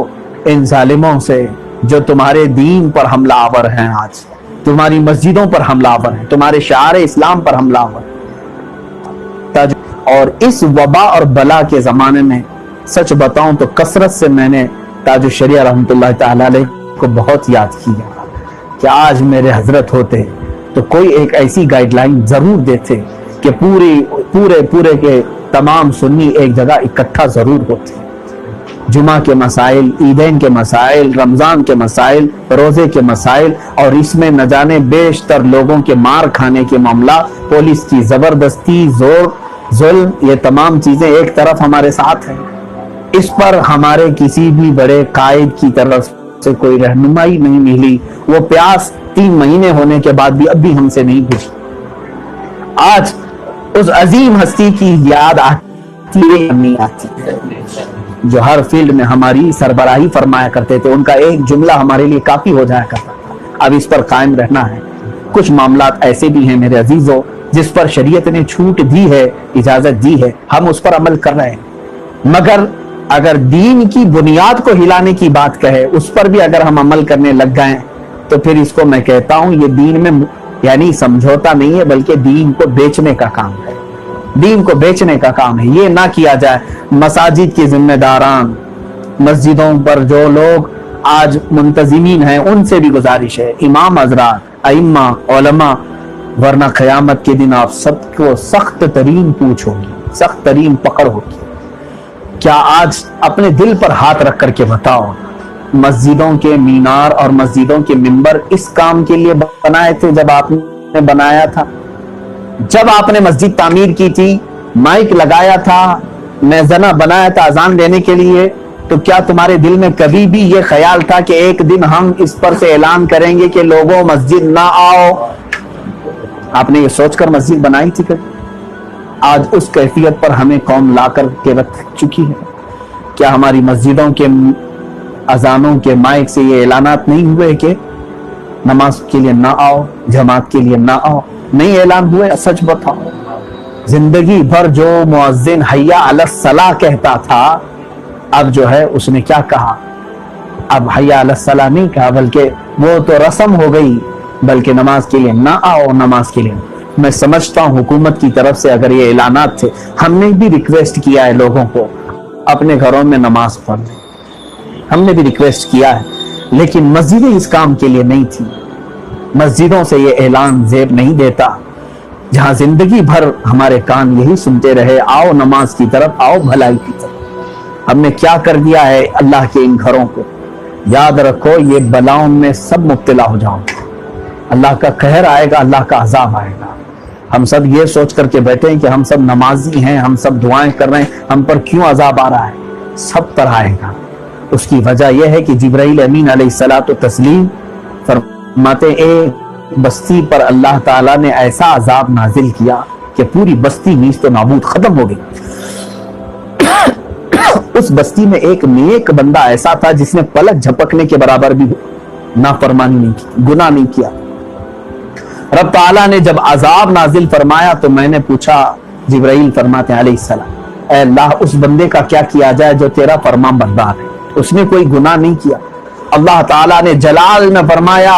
ان ظالموں سے جو تمہارے دین پر حملہ آور ہیں، آج تمہاری مسجدوں پر حملہ آور ہیں، تمہارے شعار اسلام پر حملہ آور ہیں۔ اور اس وبا اور بلا کے زمانے میں سچ بتاؤں تو کثرت سے میں نے تاج الشریعہ رحمت اللہ تعالی علیہ کو بہت یاد کیا کہ آج میرے حضرت ہوتے تو کوئی ایک ایسی گائیڈ لائن ضرور دیتے کہ پورے کے تمام سنی ایک جگہ اکٹھا ضرور ہوتے، جمعہ کے مسائل، عیدین کے مسائل، رمضان کے مسائل، روزے کے مسائل، اور اس میں نہ جانے بیشتر لوگوں کے مار کھانے کے معاملہ، پولیس کی زبردستی، زور، ظلم، یہ تمام چیزیں ایک طرف ہمارے ساتھ ہیں۔ اس پر ہمارے کسی بھی بڑے قائد کی طرف سے کوئی رہنمائی نہیں ملی، وہ پیاس 3 مہینے ہونے کے بعد بھی اب بھی ہم سے نہیں بجھی۔ آج اس عظیم ہستی کی یاد آتی ہے جو ہر فیلڈ میں ہماری سربراہی فرمایا کرتے تھے، ان کا ایک جملہ ہمارے لیے کافی ہو جایا کرتا تھا۔ اب اس پر قائم رہنا ہے۔ کچھ معاملات ایسے بھی ہیں میرے عزیزوں جس پر شریعت نے چھوٹ دی ہے، اجازت دی ہے، ہم اس پر عمل کر رہے ہیں، مگر اگر دین کی بنیاد کو ہلانے کی بات کہے، اس پر بھی اگر ہم عمل کرنے لگ گئے تو پھر اس کو میں کہتا ہوں یہ دین میں یعنی سمجھوتا نہیں ہے بلکہ دین کو بیچنے کا کام ہے، دین کو بیچنے کا کام ہے۔ یہ نہ کیا جائے۔ مساجد کے ذمہ داران، مسجدوں پر جو لوگ آج منتظمین ہیں ان سے بھی گزارش ہے، امام حضرات، ائمہ، علماء، ورنہ قیامت کے دن آپ سب کو سخت ترین پوچھ ہوگی، سخت ترین پکڑ ہوگی۔ کیا آج اپنے دل پر ہاتھ رکھ کر کے بتاؤ، مسجدوں کے مینار اور مسجدوں کے منبر اس کام کے لیے بنائے تھے جب آپ نے بنایا تھا؟ جب آپ نے مسجد تعمیر کی تھی، مائک لگایا تھا، میزانہ بنایا تھا اذان دینے کے لیے، تو کیا تمہارے دل میں کبھی بھی یہ خیال تھا کہ ایک دن ہم اس پر سے اعلان کریں گے کہ لوگوں مسجد نہ آؤ؟ آپ نے یہ سوچ کر مسجد بنائی تھی کبھی؟ آج اس کیفیت پر ہمیں قوم لا کر کے رکھ چکی ہے۔ کیا ہماری مسجدوں کے اذانوں کے مائک سے یہ اعلانات نہیں ہوئے کہ نماز کے لیے نہ آؤ، جماعت کے لیے نہ آؤ؟ نہیں اعلان ہوئے؟ سچ بتاؤ۔ زندگی بھر جو مؤذن حیا علی الصلاۃ کہتا تھا، اب جو ہے اس نے کیا کہا؟ اب حیا علی الصلاۃ نہیں کہا، بلکہ وہ تو رسم ہو گئی، بلکہ نماز کے لیے نہ آؤ، نماز کے لیے۔ میں سمجھتا ہوں حکومت کی طرف سے اگر یہ اعلانات تھے، ہم نے بھی ریکویسٹ کیا ہے لوگوں کو اپنے گھروں میں نماز پڑھنے، ہم نے بھی ریکویسٹ کیا ہے، لیکن مسجدیں اس کام کے لیے نہیں تھی۔ مسجدوں سے یہ اعلان زیب نہیں دیتا، جہاں زندگی بھر ہمارے کان یہی سنتے رہے، آؤ نماز کی طرف، آؤ بھلائی کی طرف۔ ہم نے کیا کر دیا ہے اللہ کے ان گھروں کو؟ یاد رکھو یہ بلاؤں میں سب مبتلا ہو جاؤ گے، اللہ کا قہر آئے گا، اللہ کا عذاب آئے گا۔ ہم سب یہ سوچ کر کے بیٹھے ہیں کہ ہم سب نمازی ہیں، ہم سب دعائیں کر رہے ہیں، ہم پر کیوں عذاب آ رہا ہے؟ سب پر آئے گا۔ اس کی وجہ یہ ہے کہ جبرائیل امین علیہ الصلاۃ والتسلیم فرماتے ایک بستی پر اللہ تعالیٰ نے ایسا عذاب نازل کیا کہ پوری بستی نیست و نابود ختم ہو گئی۔ اس بستی میں ایک نیک بندہ ایسا تھا جس نے پلک جھپکنے کے برابر بھی نافرمانی نہیں کی، گناہ نہیں کیا۔ رب تعالیٰ نے جب عذاب نازل فرمایا تو میں نے پوچھا، جبرائیل فرماتے ہیں علیہ السلام، اے اللہ اس بندے کا کیا کیا جائے جو تیرا فرمان بردار ہے، اس نے کوئی گناہ نہیں کیا۔ اللہ تعالیٰ نے جلال میں فرمایا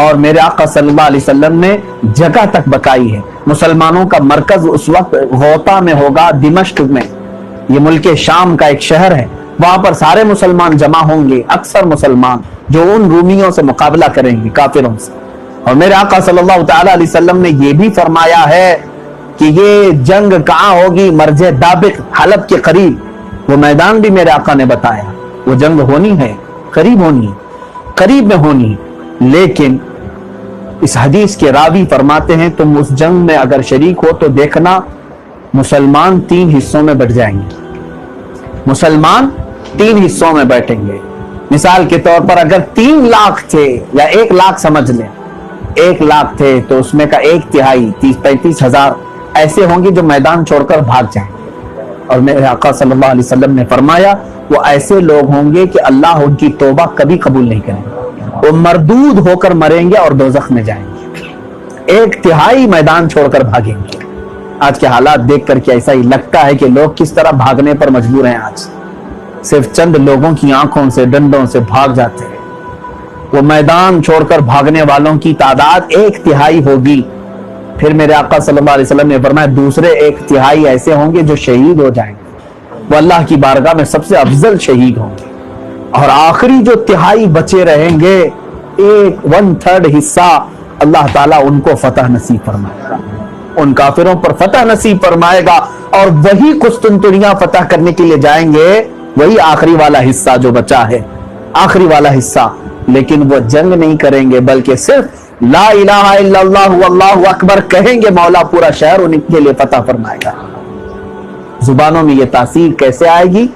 اور میرے آقا صلی اللہ علیہ وسلم نے جگہ تک بتائی ہے. مسلمانوں کا مرکز اس وقت غوطہ میں ہوگا، دمشق میں. یہ ملک شام کا ایک شہر ہے، وہاں پر سارے مسلمان جمع ہوں گے، اکثر مسلمان جو ان رومیوں سے مقابلہ کریں گے، کافروں سے. اور میرے آقا صلی اللہ تعالی علیہ وسلم نے یہ بھی فرمایا ہے کہ یہ جنگ کہاں ہوگی؟ مرج دابق، حلب کے قریب. وہ میدان بھی میرے آقا نے بتایا. وہ جنگ ہونی ہے، قریب ہونی ہے، قریب میں ہونی ہے. لیکن اس حدیث کے راوی فرماتے ہیں تم اس جنگ میں اگر شریک ہو تو دیکھنا مسلمان 3 حصوں میں بٹ جائیں گے. مسلمان 3 حصوں میں بیٹھیں گے. مثال کے طور پر اگر 3 لاکھ تھے یا 1 لاکھ سمجھ لیں، 1 لاکھ تھے تو اس میں کا 1/3 30-35 ہزار ایسے ہوں گے جو میدان چھوڑ کر بھاگ جائیں گے. اور میرے آقا صلی اللہ علیہ وسلم نے فرمایا وہ ایسے لوگ ہوں گے کہ اللہ ان کی توبہ کبھی قبول نہیں کریں گے. وہ مردود ہو کر مریں گے اور دوزخ میں جائیں گے. 1/3 میدان چھوڑ کر بھاگیں گے. آج کے حالات دیکھ کر کے ایسا ہی لگتا ہے کہ لوگ کس طرح بھاگنے پر مجبور ہیں. آج صرف چند لوگوں کی آنکھوں سے ڈنڈوں سے بھاگ جاتے ہیں. وہ میدان چھوڑ کر بھاگنے والوں کی تعداد 1/3 ہوگی. پھر میرے آقا صلی اللہ علیہ وسلم نے فرمایا دوسرے 1/3 ایسے ہوں گے جو شہید ہو جائیں گے. وہ اللہ کی بارگاہ میں سب سے افضل شہید ہوں گے. اور آخری جو 1/3 بچے رہیں گے، 1/3 حصہ اللہ تعالیٰ ان کو فتح نصیب فرمائے گا، ان کافروں پر فتح نصیب فرمائے گا. اور وہی قسطنطنیہ فتح کرنے کے لیے جائیں گے، وہی آخری والا حصہ جو بچا ہے، آخری والا حصہ. لیکن وہ جنگ نہیں کریں گے بلکہ صرف لا الہ الا اللہ واللہ اکبر کہیں گے، مولا پورا شہر ان کے لیے فتح فرمائے گا. زبانوں میں یہ تاثیر کیسے آئے گی؟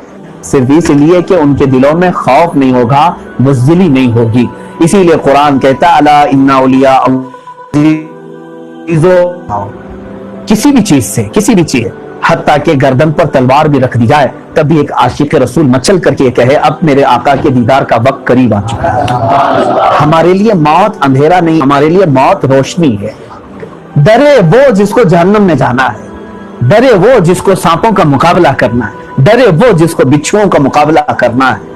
صرف اس لیے کہ ان کے دلوں میں خوف نہیں ہوگا، بزدلی نہیں ہوگی. اسی لیے قرآن کہتا ہے الا ان اولیاء کسی بھی چیز سے، کسی بھی چیز، حتیٰ کہ گردن پر تلوار بھی رکھ دی جائے تب بھی ایک عاشق رسول مچل کر کے کہے اب میرے آقا کے دیدار کا وقت قریب آ چکا ہے. ہمارے لیے موت اندھیرا نہیں، ہمارے لیے موت روشنی ہے. ڈرے وہ جس کو جہنم میں جانا ہے، ڈرے وہ جس کو سانپوں کا مقابلہ کرنا ہے، ڈرے وہ جس کو بچھوؤں کا مقابلہ کرنا ہے.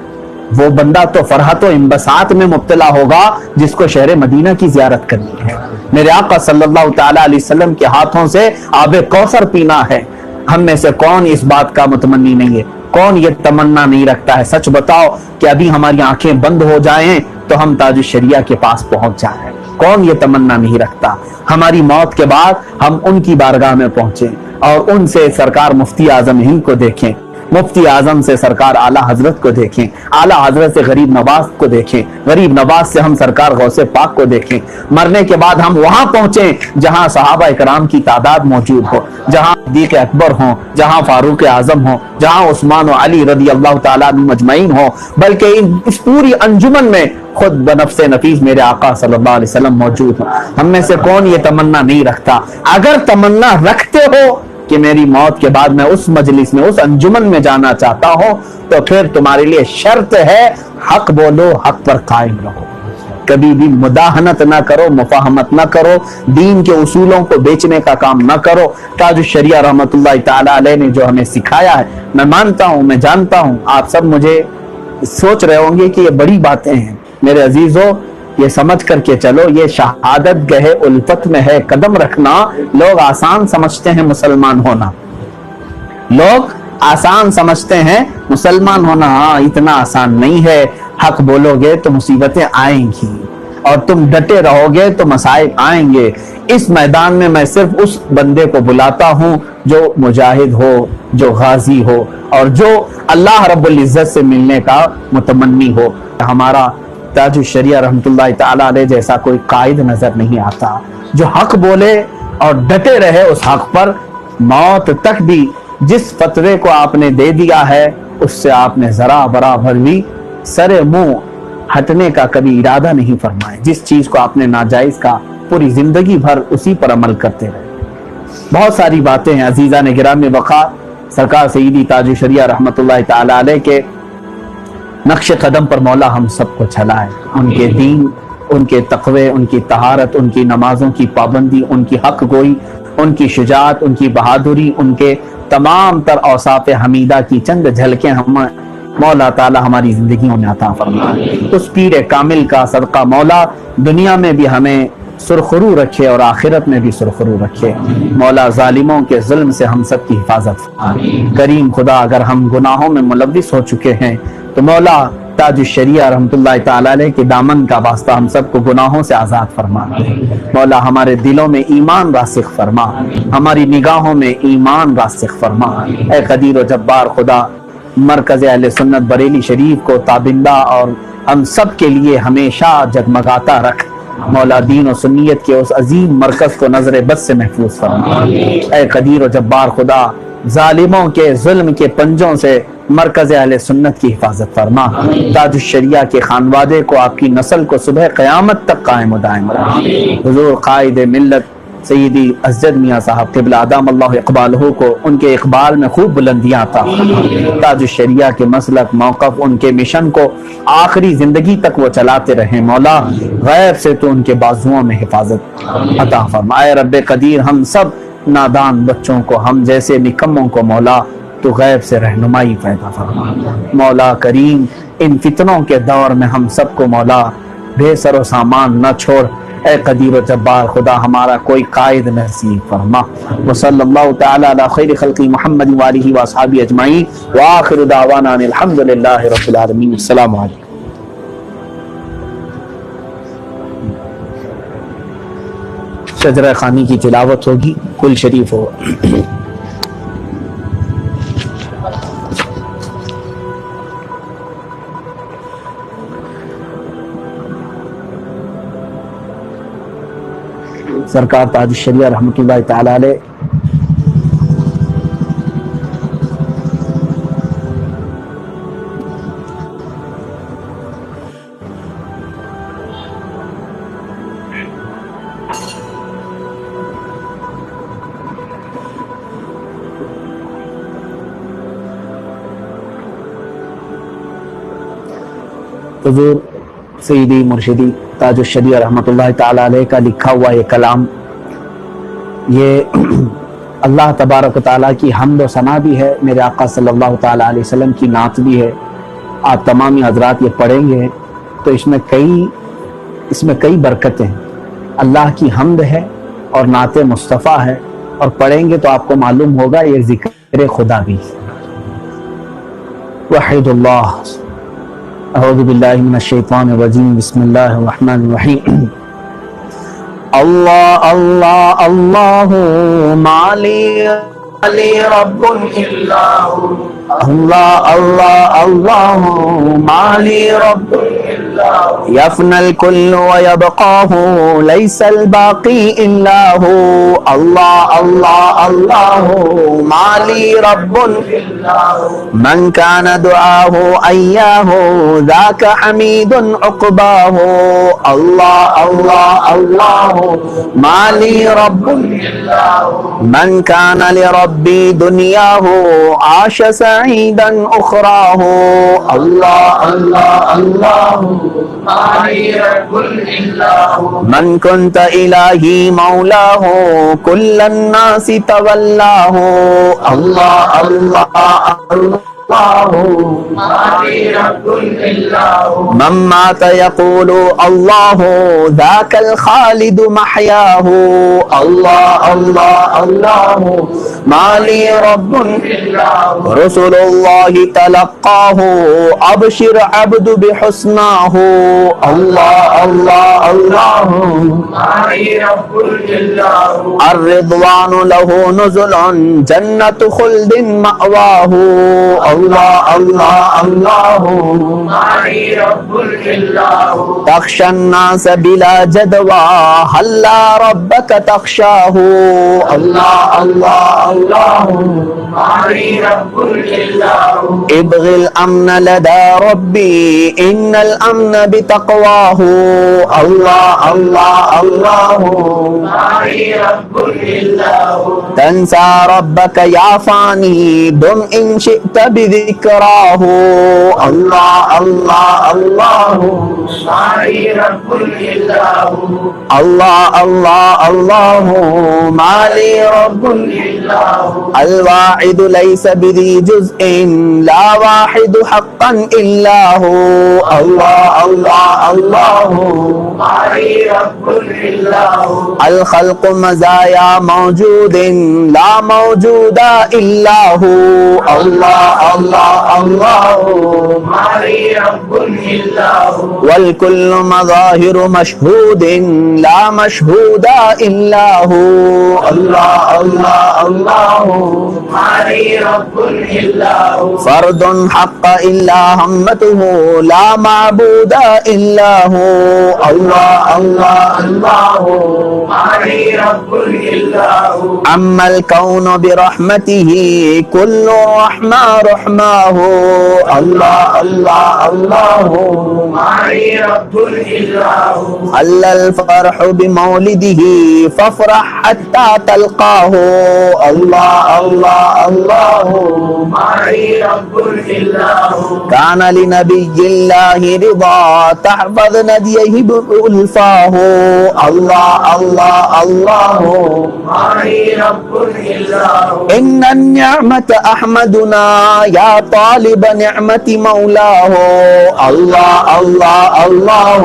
وہ بندہ تو فرحت و انبساط میں مبتلا ہوگا جس کو شہر مدینہ کی زیارت کرنی ہے، میرے آقا صلی اللہ تعالی علیہ وسلم کے ہاتھوں سے آب کوثر پینا ہے. ہم میں سے کون اس بات کا متمنی نہیں ہے؟ کون یہ تمنا نہیں رکھتا ہے؟ سچ بتاؤ کہ ابھی ہماری آنکھیں بند ہو جائیں تو ہم تاج الشریعہ کے پاس پہنچ جائیں. کون یہ تمنا نہیں رکھتا؟ ہماری موت کے بعد ہم ان کی بارگاہ میں پہنچیں اور ان سے سرکار مفتی اعظم ہند کو دیکھیں، مفتی اعظم سے سرکار اعلیٰ حضرت کو دیکھیں، اعلیٰ حضرت سے غریب نواز کو دیکھیں، غریب نواز سے ہم سرکار غوث پاک کو دیکھیں. مرنے کے بعد ہم وہاں پہنچیں جہاں صحابہ کرام کی تعداد موجود ہو، جہاں صدیق اکبر ہوں، جہاں فاروق اعظم ہوں، جہاں عثمان و علی رضی اللہ تعالیٰ عنہ مجمعین ہوں، بلکہ اس پوری انجمن میں خود بنفس نفیس میرے آقا صلی اللہ علیہ وسلم موجود ہوں. ہم میں سے کون یہ تمنا نہیں رکھتا؟ اگر تمنا رکھتے ہو کہ میری موت کے بعد میں اس مجلس میں، اس انجمن میں جانا چاہتا ہوں، تو پھر تمہارے لیے شرط ہے حق بولو، حق پر قائم رہو، کبھی بھی مداہنت نہ کرو، مفاہمت نہ کرو، دین کے اصولوں کو بیچنے کا کام نہ کرو. تاج الشریعہ رحمت اللہ تعالی علیہ نے جو ہمیں سکھایا ہے، میں مانتا ہوں، میں جانتا ہوں آپ سب مجھے سوچ رہے ہوں گے کہ یہ بڑی باتیں ہیں. میرے عزیزو، یہ سمجھ کر کے چلو یہ شہادت گہے الفت میں ہے قدم رکھنا. لوگ آسان سمجھتے ہیں مسلمان ہونا، لوگ آسان سمجھتے ہیں مسلمان ہونا. ہاں، اتنا آسان نہیں ہے. حق بولو گے تو مصیبتیں آئیں گی اور تم ڈٹے رہو گے تو مصائب آئیں گے. اس میدان میں میں صرف اس بندے کو بلاتا ہوں جو مجاہد ہو، جو غازی ہو اور جو اللہ رب العزت سے ملنے کا متمنی ہو. ہمارا تاج الشریعہ رحمت اللہ تعالی علیہ جیسا کوئی قائد نظر نہیں آتا جو حق بولے اور ڈٹے رہے اس حق پر. موت تک بھی جس فتوے کو آپ نے دے دیا ہے اس سے آپ نے ذرا برابر بھی سر منہ ہٹنے کا کبھی ارادہ نہیں فرمائے. جس چیز کو آپ نے ناجائز کا پوری زندگی بھر اسی پر عمل کرتے رہے. بہت ساری باتیں ہیں عزیزان گرامی وقار. سرکار سیدی تاج الشریعہ رحمت اللہ تعالی علیہ کے نقش قدم پر مولا ہم سب کو چلائے. ان کے دین، ان کے تقوی، ان کی طہارت، ان کی نمازوں کی پابندی، ان کی حق گوئی، ان کی شجاعت، ان کی بہادری، ان کے تمام تر اوصاف حمیدہ کی چند جھلکیں ہم مولا تعالی ہماری زندگیوں میں عطا فرما۔ اس پیر کامل کا صدقہ مولا دنیا میں بھی ہمیں سرخرو رکھے اور آخرت میں بھی سرخرو رکھے۔ مولا ظالموں کے ظلم سے ہم سب کی حفاظت فرما۔ کریم خدا اگر ہم گناہوں میں ملوث ہو چکے ہیں تو مولا تاج الشریعہ رحمۃ اللہ تعالی علیہ کے دامن کا واسطہ ہم سب کو گناہوں سے آزاد فرما۔ مولا ہمارے دلوں میں ایمان راسخ فرما، ہماری نگاہوں میں ایمان راسخ فرما۔ اے قدیر و جبار خدا، مرکز اہل سنت بریلی شریف کو تابندہ اور ہم سب کے لیے ہمیشہ جگمگاتا رکھ۔ مولا دین و سنیت کے اس عظیم مرکز کو نظر بد سے محفوظ فرما۔ اے قدیر و جبار خدا، ظالموں کے ظلم کے پنجوں سے مرکز اہل سنت کی حفاظت فرما۔ تاج الشریعہ کے خانوادے کو، آپ کی نسل کو صبح قیامت تک قائم و دائم رکھ۔ حضور قائد ملت سیدی اسجد میاں صاحب قبلہ ادام اللہ اقبالہ کو ان کے اقبال میں خوب بلندیاں عطا فرما۔ تاج الشریعہ کے مسلک، موقف، ان کے مشن کو آخری زندگی تک وہ چلاتے رہیں۔ مولا غیب سے تو ان کے بازوؤں میں حفاظت عطا فرما۔ اے رب قدیر، ہم سب نادان بچوں کو، ہم جیسے نکموں کو مولا تو غیب سے رہنمائی پیدا فرما۔ مولا کریم، ان فتنوں کے دور میں ہم سب کو مولا بے سر و سامان نہ چھوڑ۔ اے قدیر و جبار خدا، ہمارا کوئی قائد نصیب فرما۔ وصلی اللہ تعالی علی خیر خلق محمد وآلہ واصحابہ اجمعین، وآخر دعوانا ان الحمد للہ رب العالمین۔ السلام علیکم۔ شجرہ خوانی کی تلاوت ہوگی، کل شریف ہوگا۔ سرکار تاج الشریعہ رحمۃ اللہ تعالی علیہ حضور سیدی مرشدی تاج الشریعہ رحمۃ اللہ تعالی علیہ کا لکھا ہوا یہ کلام، یہ اللہ تبارک و تعالیٰ کی حمد و ثنا بھی ہے، میرے آقا صلی اللہ تعالی علیہ وسلم کی نعت بھی ہے۔ آپ تمامی حضرات یہ پڑھیں گے تو اس میں کئی برکتیں ہیں۔ اللہ کی حمد ہے اور نعت مصطفیٰ ہے، اور پڑھیں گے تو آپ کو معلوم ہوگا یہ ذکر خدا بھی۔ وحید اللہ، اعوذ باللہ من الشیطان الرجیم، بسم اللہ الرحمن الرحیم۔ اللہ اللہ اللہ مالی علی رب اللہ، اللہ اللہ اللہ مالی رب یفنى الكل ويبقاه ليس الباقي إلا هو، الله الله الله مالي رب من كان دعاه أياه ذاك حميد عقباه، الله الله الله مالي رب من كان لربي دنياه عاش سعيدا أخراه، الله الله الله من كنت إلهي مولاه كل الناس تولاه، الله الله الله من مات يقول الله ذاك الخالد محياه، الله الله الله مالي رب رسول الله تلقاه أبشر عبد بحسناه، الله الله الله الرضوان له نزل جنة خلد مأواه، الله الله الله تخشى الناس بلا جدوى هلا ربك تخشاه، الله الله الله ابغ الأمن لدى ربي إن الأمن بتقواه، الله الله الله تنسى ربك يا فاني دم إن شئت بغيره، ذکراہ اللہ اللہ اللہ مالی رب اللہ اللہ اللہ اللہ مالی رب اللہ الواحد ليس بذي جزء لا واحد حقا إلا هو الله الله الله مالی رب اللہ الخلق مزايا موجود لا موجود إلا هو الله الله الله مالی رب اللہ والكل مظاهر مشهود لا مشهود إلا هو الله الله الله مالی رب اللہ فرد حق إلا همته لا معبود إلا هو الله الله الله مالی رب اللہ عم الكون برحمته كل رحمة رحمه الله الله الله مالی رب اللہ حل الفرح بمولده فافرح حتى تلقاه الله الله الله مالی رب اللہ كان لنبي الله رضا تحفظ نديه بألفاه الله الله الله مالی رب اللہ إن النعمة أحمدنا يا طالب نعمة مولاه الله الله الله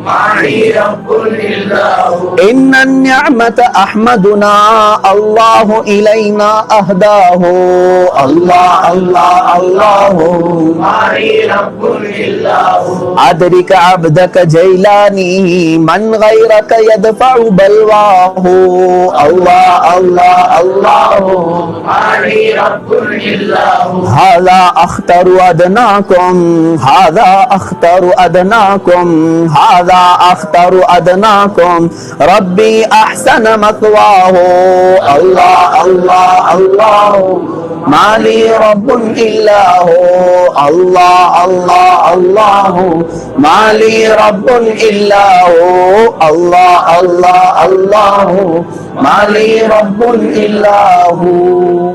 مالی رب اللہ إن النعمة أحمدنا الله إلينا أهداه الله الله الله مالی رب اللہ أدرك عبدك جيلاني من غيرك يدفع بلواه الله الله الله مالی رب اللہ هذا أخطر أدناكم هذا أخطر أدناكم هذا أخطر أدناكم ربي أحسن مثواه الله الله الله ما لي رب إلا هو الله الله الله ما لي رب إلا هو الله الله الله ما لي رب إلا هو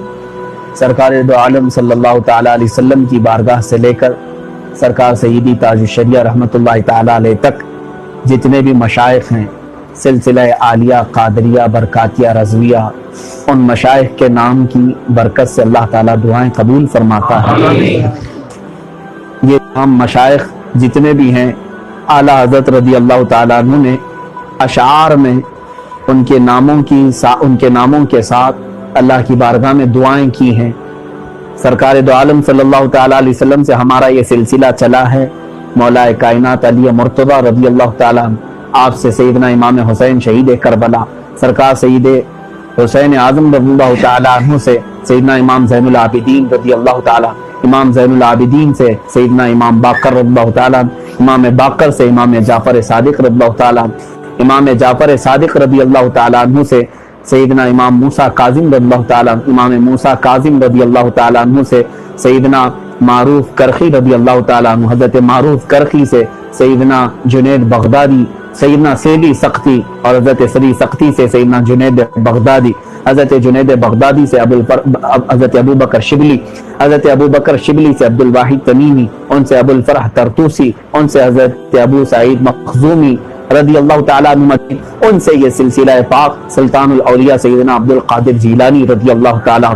سرکار دو عالم صلی اللہ تعالیٰ علیہ وسلم کی بارگاہ سے لے کر سرکار سیدی تاج الشریعہ رحمۃ اللہ تعالیٰ علیہ تک جتنے بھی مشائخ ہیں سلسلہ عالیہ قادریہ برکاتیہ رضویہ ان مشائخ کے نام کی برکت سے اللہ تعالیٰ دعائیں قبول فرماتا ہے یہ تمام مشائخ جتنے بھی ہیں اعلیٰ حضرت رضی اللہ تعالیٰ عنہ نے اشعار میں ان کے ناموں کے ساتھ اللہ کی بارگاہ میں دعائیں کی ہیں سرکار دو عالم صلی اللہ تعالیٰ علیہ وسلم سے ہمارا یہ سلسلہ چلا ہے مولا کائنات علی مرتضیٰ رضی اللہ تعالیٰ عنہ آپ سے سیدنا امام حسین شہید کربلا سرکار سید حسین اعظم رضی اللہ تعالیٰ عنہ سے سیدنا امام زین العابدین رضی اللہ تعالیٰ امام زین العابدین سے سیدنا امام باقر رضی اللہ تعالیٰ امام باقر سے امام جعفر صادق رضی اللہ تعالیٰ امام جعفر صادق رضی اللہ تعالیٰ عنہ سے سیدنا امام موسیٰ کاظم رضی اللہ تعالیٰ امام موسیٰ کاظم رضی اللہ تعالیٰ عنہ سے سیدنا معروف کرخی رضی اللہ تعالیٰ عنہ حضرت معروف کرخی سے سیدنا جنید بغدادی سیدنا سیلی سختی اور حضرت سری سختی سے سیدنا جنید بغدادی حضرت جنید بغدادی سے حضرت ابو بکر شبلی حضرت ابو بکر شبلی سے عبد الواحد تمیمی ان سے ابو الفرح ترتوسی ان سے حضرت ابو سعید مخزومی رضی اللہ تعالیٰ عنہ ان سے یہ سلسلہ پاک سلطان الاولیاء سیدنا عبد القادر جیلانی رضی اللہ تعالیٰ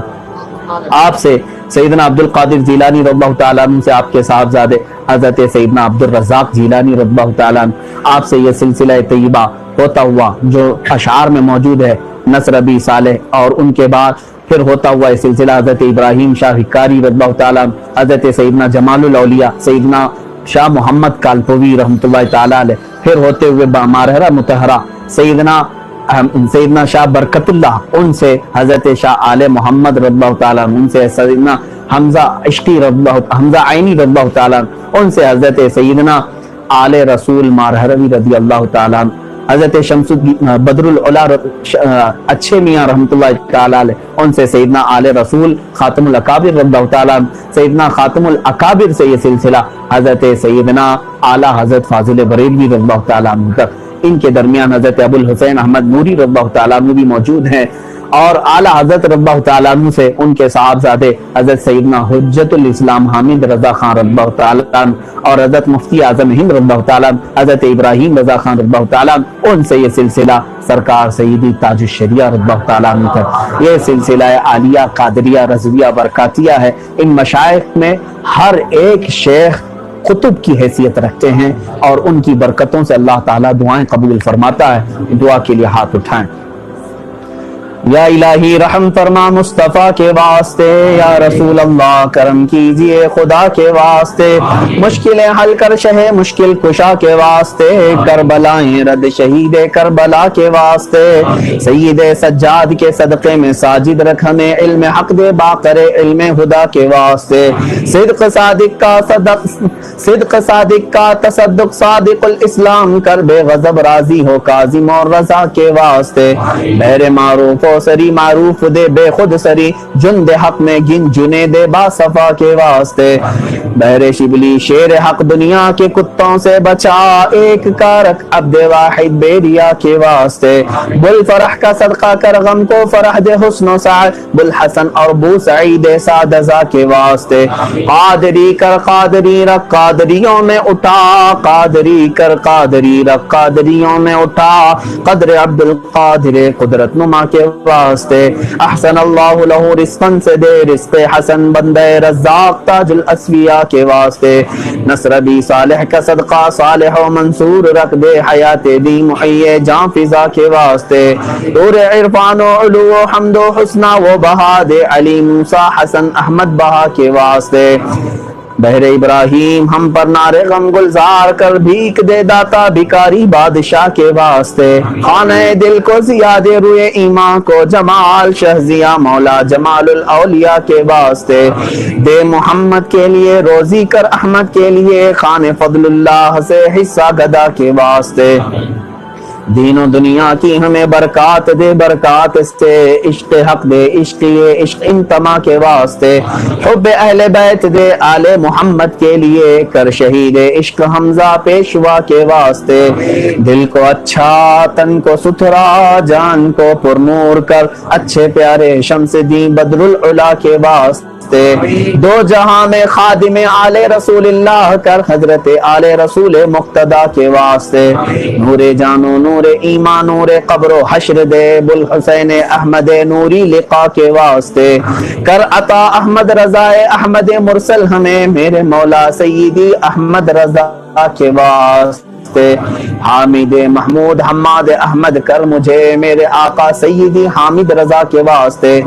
آپ سے سیدنا عبد القادر جیلانی رضی اللہ تعالیٰ عنہ سے آپ کے صاحبزادے حضرت سیدنا عبد الرزاق جیلانی رضی اللہ تعالیٰ عنہ آپ سے یہ سلسلہ طیبہ ہوتا ہوا جو اشعار میں موجود ہے نصر ابی صالح اور ان کے بعد پھر ہوتا ہوا یہ سلسلہ حضرت ابراہیم شاہ حکاری رضی اللہ تعالیٰ عنہ حضرت سیدنا جمال الاولیاء سیدنا شاہ محمد کالپوی رحمۃ اللہ تعالیٰ علیہ پھر ہوتے ہوئے مارہرہ متحرہ سیدنا شاہ برکت اللہ ان سے حضرت شاہ آل محمد رضی اللہ تعالیٰ ان سے سیدنا حمزہ عشقی حمزہ عینی رضی اللہ تعالیٰ ان سے حضرت سیدنا آل رسول مارہروی رضی اللہ تعالیٰ حضرت شمس بدر العلا اچھے میاں رحمۃ اللہ تعالیٰ علیہ ان سے سیدنا آل رسول خاتم الاکابر رضی اللہ تعالیٰ سیدنا خاتم الاکابر سے یہ سلسلہ حضرت سیدنا اعلیٰ حضرت فاضل بریلوی رضی اللہ تعالیٰ تک ان کے درمیان حضرت ابو الحسین احمد نوری رضی اللہ تعالیٰ بھی موجود ہیں اور اعلیٰ حضرت رضی اللہ تعالیٰ عنہ سے ان کے صاحبزادے حضرت سیدنا حجت الاسلام حامد رضا خان رضی اللہ تعالیٰ عنہ اور حضرت مفتی اعظم ہند رضی اللہ تعالیٰ عنہ حضرت ابراہیم رضا خان رضی اللہ تعالیٰ عنہ، ان سے یہ سلسلہ سرکار سیدی تاج الشریعہ رضی اللہ تعالیٰ عنہ تک یہ سلسلہ عالیہ قادریہ رضویہ برکاتیہ ہے۔ ان مشائخ میں ہر ایک شیخ قطب کی حیثیت رکھتے ہیں اور ان کی برکتوں سے اللہ تعالیٰ دعائیں قبول فرماتا ہے۔ دعا کے لیے ہاتھ اٹھائیں۔ یا الہی رحم فرما مصطفیٰ کے واسطے، یا رسول اللہ کرم کیجئے خدا کے واسطے، مشکلیں حل کر شہ مشکل کشا کے واسطے، کربلائیں رد شہید کربلا کے واسطے، سید سجاد کے صدقے میں ساجد رکھ ہمیں، علم حق دے باقر علم خدا کے واسطے، صدق صادق کا تصدق صادق الاسلام کر، بے غضب راضی ہو کاظم اور رضا کے واسطے، بہر معروف و سری معروف دے بے خود سری، جند حق میں گن جنے دے با صفا کے واسطے، بہر شبلی شیر حق دنیا کے کتوں سے بچا، ایک کارک عبد واحد بیریا کے واسطے، بل فرح کا صدقہ کر غم کو فرح دے حسن و سعد، بل حسن اور بو سعید سعد ازا کے واسطے، قادری کر قادری رکھ قادریوں میں اٹھا، قادری کر قادری رکھ قادریوں میں اٹھا، قدر عبد القادر قدرت نما کے واسطے، احسن اللہ لہو رزقن سے دے رزق حسن، بندے رزاق تاج الاسفیاء کے واسطے، نصر بھی صالح کا صدقہ صالح و منصور رکھ دے، حیات دی محیے جان فضا کے واسطے، دور عرفان و علو و حمد و حسنہ و بہا دے، علی موسیٰ حسن احمد بہا کے واسطے، بہر ابراہیم ہم پر نعرے غم گلزار کر، بھیک دے داتا بھکاری بادشاہ کے واسطے، خانہ دل کو زیادہ روئے ایمان کو جمال، شہزیاں مولا جمال الاولیاء کے واسطے، دے محمد کے لیے روزی کر احمد کے لیے، خان فضل اللہ سے حصہ گدا کے واسطے، دین و دنیا کی ہمیں برکات دے برکات سے، عشق حق دے عشق یہ عشق انتما کے واسطے، حب اہل بیت دے آل محمد کے لیے، کر شہید عشق حمزہ پیشوا کے واسطے، دل کو اچھا تن کو ستھرا جان کو پرنور کر، اچھے پیارے شمس دین بدر العلا کے واسطے، دو جہاں میں خادم آل رسول اللہ کر، حضرت آل رسول مقتدی کے واسطے، نور جانو نور ایمان نور قبر و حشر دے، بل حسین احمد نوری لقا کے واسطے، کر عطا احمد رضا احمد مرسل ہمیں، میرے مولا سیدی احمد رضا کے واسطے، حامد محمود حماد احمد کر مجھے، میرے آقا سیدی حامد رضا کے واسطے،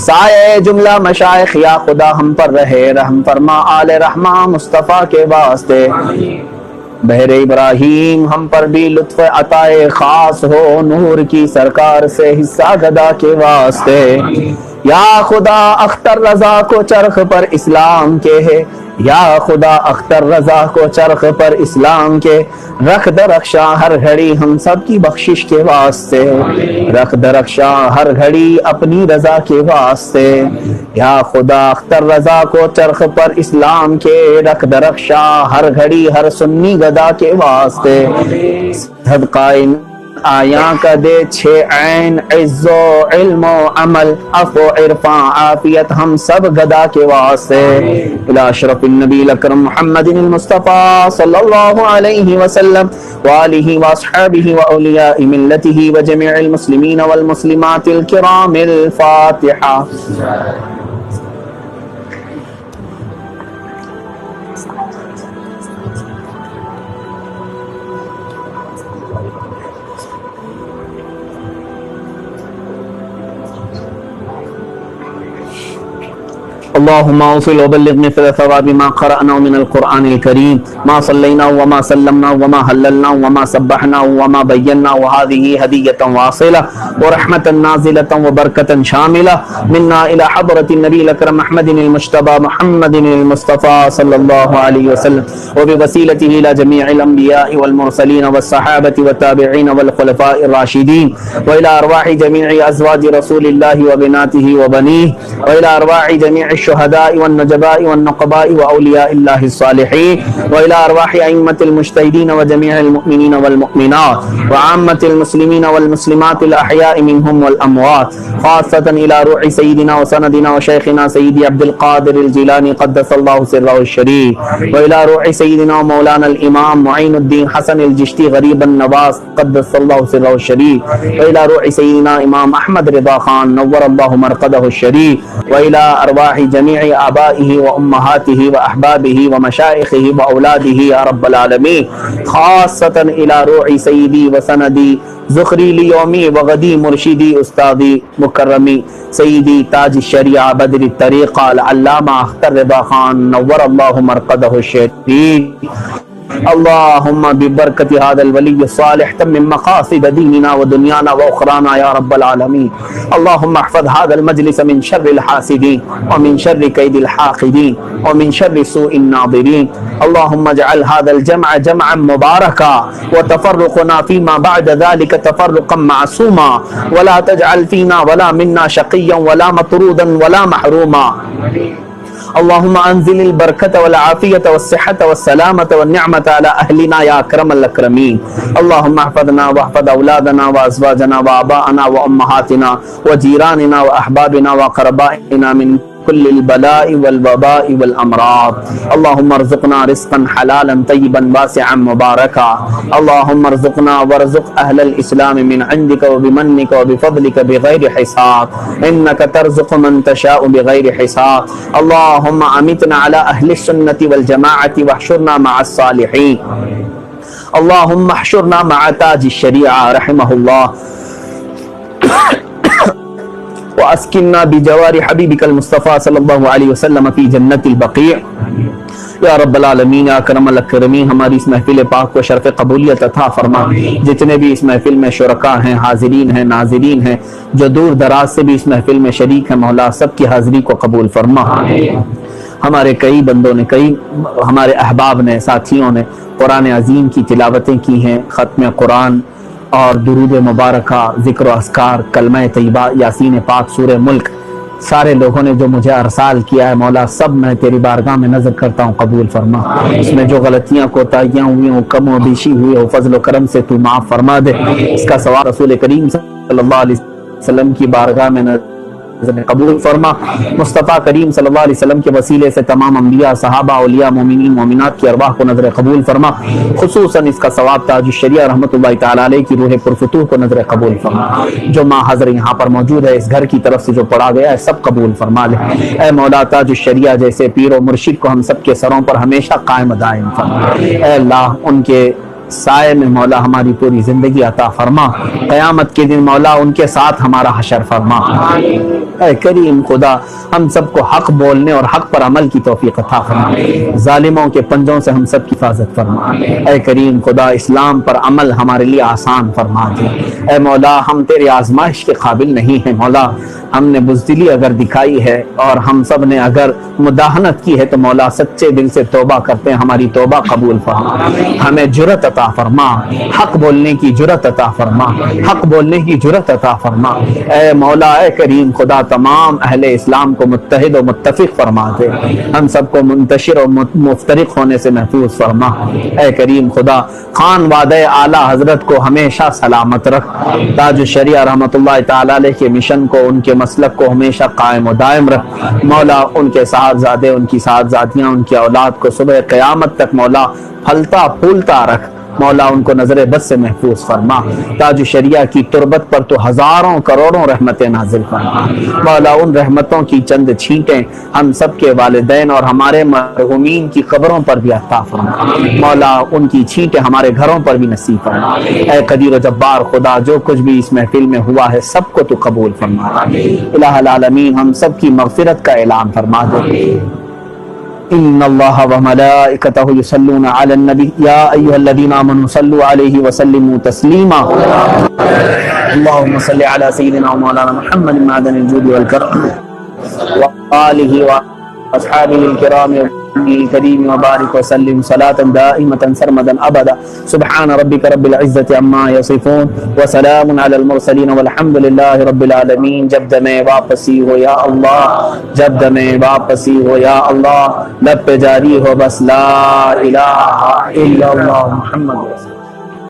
سایہ جملہ مشائخ یا خدا ہم پر رہے، رحم فرما آل رحمہ مصطفیٰ کے واسطے، بہر ابراہیم ہم پر بھی لطف عطائے خاص ہو، نور کی سرکار سے حصہ گدا کے واسطے، یا خدا اختر رضا کو چرخ پر اسلام کے ہے، یا خدا اختر رضا کو چرخ پر اسلام کے، رکھ درخشاں ہر گھڑی ہم سب کی بخشش کے واسطے، رکھ درخشاں ہر گھڑی اپنی رضا کے واسطے، یا خدا اختر رضا کو چرخ پر اسلام کے، رکھ درخشاں ہر گھڑی ہر سنی گدا کے واسطے، صدقہ آیاں کا دے چھ عین عز و علم و عمل، عفو عرفاں عافیت ہم سب گدا کے واسطے، الى اشرف النبی الاکرم محمد المصطفیٰ صلی اللہ علیہ وسلم وآلہ واصحابہ واولیاء ملتہ وجميع المسلمین والمسلمات الکرام، الفاتحہ۔ اللهم اغفر وبلغني في ثواب ما قرأنا من القرآن الكريم، ما صلينا وما سلمنا وما هللنا وما سبحنا وما بينا، وهذه هدية واصلة ورحمة نازلة وبركة شاملة منا إلى حضرة النبي الأكرم أحمد المجتبى محمد المصطفى صلى الله عليه وسلم، وبوسيلته إلى جميع الأنبياء والمرسلين والصحابة والتابعين والخلفاء الراشدين، وإلى أرواح جميع أزواج رسول الله وبناته وبنيه، وإلى أرواح جميع الشهداء والنجباء والنقباء وأولياء الله الصالحين وإلى أرواح أئمة المجتهدين وجميع المؤمنين والمؤمنات وعامة المسلمين والمسلمات الأحياء منهم والأموات، خاصة إلى روح سيدنا وسندنا وشيخنا سيدي عبد القادر الجيلاني قدس الله سره الشريف، وإلى روح سيدنا ومولانا الإمام معين الدين حسن الجشتي غريب النواس قدس الله سره الشريف، وإلى روح سيدنا إمام أحمد رضا خان نور الله مرقده الشريف، وإلى أرواح جميع آبائه وأمهاته وأحبابه ومشائخه وأولاده يا رب العالمين، خاصة إلى روح سيدي وسندي زخری لیومی وغدی مرشدی استادی مکرمی سیدی تاج الشریعہ بدر الطریقہ العلامہ اختر رضا خان نور اللہ مرقدہ الشریف، اللهم ببركة هذا الولي الصالح تمم مقاصد ديننا ودنيانا وأخرانا يا رب العالمين، اللهم احفظ هذا المجلس من شر الحاسدين ومن شر كيد الحاقدين ومن شر سوء الناظرين، اللهم اجعل هذا الجمع جمعا مباركا وتفرقنا فيما بعد ذلك تفرقا معصوما، ولا تجعل فينا ولا منا شقيا ولا مطرودا ولا محروما، اللهم انزل البركة والعافية والصحة والسلامة والنعمة على أهلنا يا أكرم الأكرمين، اللهم احفظنا واحفظ أولادنا وأزواجنا وآباءنا وأمهاتنا وجيراننا وأحبابنا وأقربائنا من كل البلاء والوباء والأمراض، اللهم ارزقنا رزقا حلالا طيبا واسعا مباركا، اللهم ارزقنا وارزق أهل الإسلام من عندك وبمنك وبفضلك بغير حساب، إنك ترزق من تشاء بغير حساب، اللهم أمتنا على أهل السنة والجماعة واحشرنا مع الصالحين، اللهم احشرنا مع تاج الشريعة رحمه الله واسکننا بجوار حبیبک المصطفیٰ صلی اللہ علیہ وسلم فی جنت البقیع یا رب العالمین یا اکرم الاکرمین، ہماری اس محفل پاک کو شرف قبولیت عطا فرما، جتنے بھی اس محفل میں شرکا ہیں، حاضرین ہیں، ناظرین ہیں، جو دور دراز سے بھی اس محفل میں شریک ہیں، مولا سب کی حاضری کو قبول فرما، ہمارے کئی بندوں نے، کئی ہمارے احباب نے، ساتھیوں نے قرآن عظیم کی تلاوتیں کی ہیں، ختم قرآن اور درود مبارکہ، ذکر و اذکار، کلمہ طیبہ، یاسین پاک، سورہ ملک، سارے لوگوں نے جو مجھے ارسال کیا ہے مولا، سب میں تیری بارگاہ میں نظر کرتا ہوں، قبول فرما، اس میں جو غلطیاں کوتاہیاں ہوئی ہوں، کم و بیشی ہوئی ہو، فضل و کرم سے تو معاف فرما دے، اس کا ثواب رسول کریم صلی اللہ علیہ وسلم کی بارگاہ میں نظر قبول فرما، مصطفیٰ کریم صلی اللہ علیہ وسلم کے وسیلے سے تمام انبیاء، صحابہ، اولیاء، مومنین، مومنات کی ارواح کو نظر قبول فرما، خصوصاً اس کا ثواب تاج الشریعہ رحمۃ اللہ تعالیٰ علیہ کی روح پرفتوح کو نظر قبول فرما، جو ماں حضر یہاں پر موجود ہے، اس گھر کی طرف سے جو پڑھا گیا ہے سب قبول فرما لے، اے مولا تاج الشریعہ جیسے پیر و مرشد کو ہم سب کے سروں پر ہمیشہ قائم دائم فرما، اے اللہ ان کے سائے میں مولا ہماری پوری زندگی عطا فرما، قیامت کے دن مولا ان کے ساتھ ہمارا حشر فرما، اے کریم خدا ہم سب کو حق بولنے اور حق پر عمل کی توفیق عطا فرما، ظالموں کے پنجوں سے ہم سب کی حفاظت فرما، اے کریم خدا اسلام پر عمل ہمارے لیے آسان فرما دے، اے مولا ہم تیری آزمائش کے قابل نہیں ہیں مولا، ہم نے بزدلی اگر دکھائی ہے اور ہم سب نے اگر مداہنت کی ہے تو مولا سچے دل سے توبہ کرتے ہیں، ہماری توبہ قبول فرما، ہمیں جرأت عطا فرما، حق بولنے کی جرأت عطا فرما، حق بولنے کی جرأت عطا فرما، اے مولا اے کریم خدا تمام اہل اسلام کو متحد و متفق فرما دے، ہم سب کو منتشر و مفترق ہونے سے محفوظ فرما، اے کریم خدا خان وعدہ اعلیٰ حضرت کو ہمیشہ سلامت رکھ، تاج الشریعہ رحمۃ اللہ تعالیٰ علیہ کے مشن کو، ان کے مسلک کو ہمیشہ قائم و دائم رکھ مولا، ان کے صاحبزادے، ان کی صاحبزادیاں، ان کی اولاد کو صبح قیامت تک مولا پھلتا پھولتا رکھ مولا، ان کو نظر بد سے محفوظ فرما، تاج الشریعہ کی تربت پر تو ہزاروں کروڑوں رحمتیں نازل فرما مولا، ان رحمتوں کی چند چھینٹیں ہم سب کے والدین اور ہمارے مرحومین کی قبروں پر بھی عطا فرما مولا، ان کی چھینٹیں ہمارے گھروں پر بھی نصیب فرما، اے قدیر و جبار خدا جو کچھ بھی اس محفل میں ہوا ہے سب کو تو قبول فرما، الہ العالمین ہم سب کی مغفرت کا اعلان فرما دے، ان اللہ وملائکتہ یصلون علی النبی یا ایھا الذین آمنوا صلوا علیہ وسلموا تسلیما، اللهم صل علی سیدنا ومولانا محمد معدن الجود والکرم وآلہ واصحابہ الکرام کریم وبارک وسلم صلاة دائمة سرمدا ابدا سبحان ربک رب العزة عما یصفون وسلام علی المرسلین والحمد للہ رب العالمین. جب دم واپسی ہو یا اللہ، جب دم واپسی ہو یا اللہ، لب پہ جاری ہو بس لا الہ الا اللہ محمد رسول اللہ.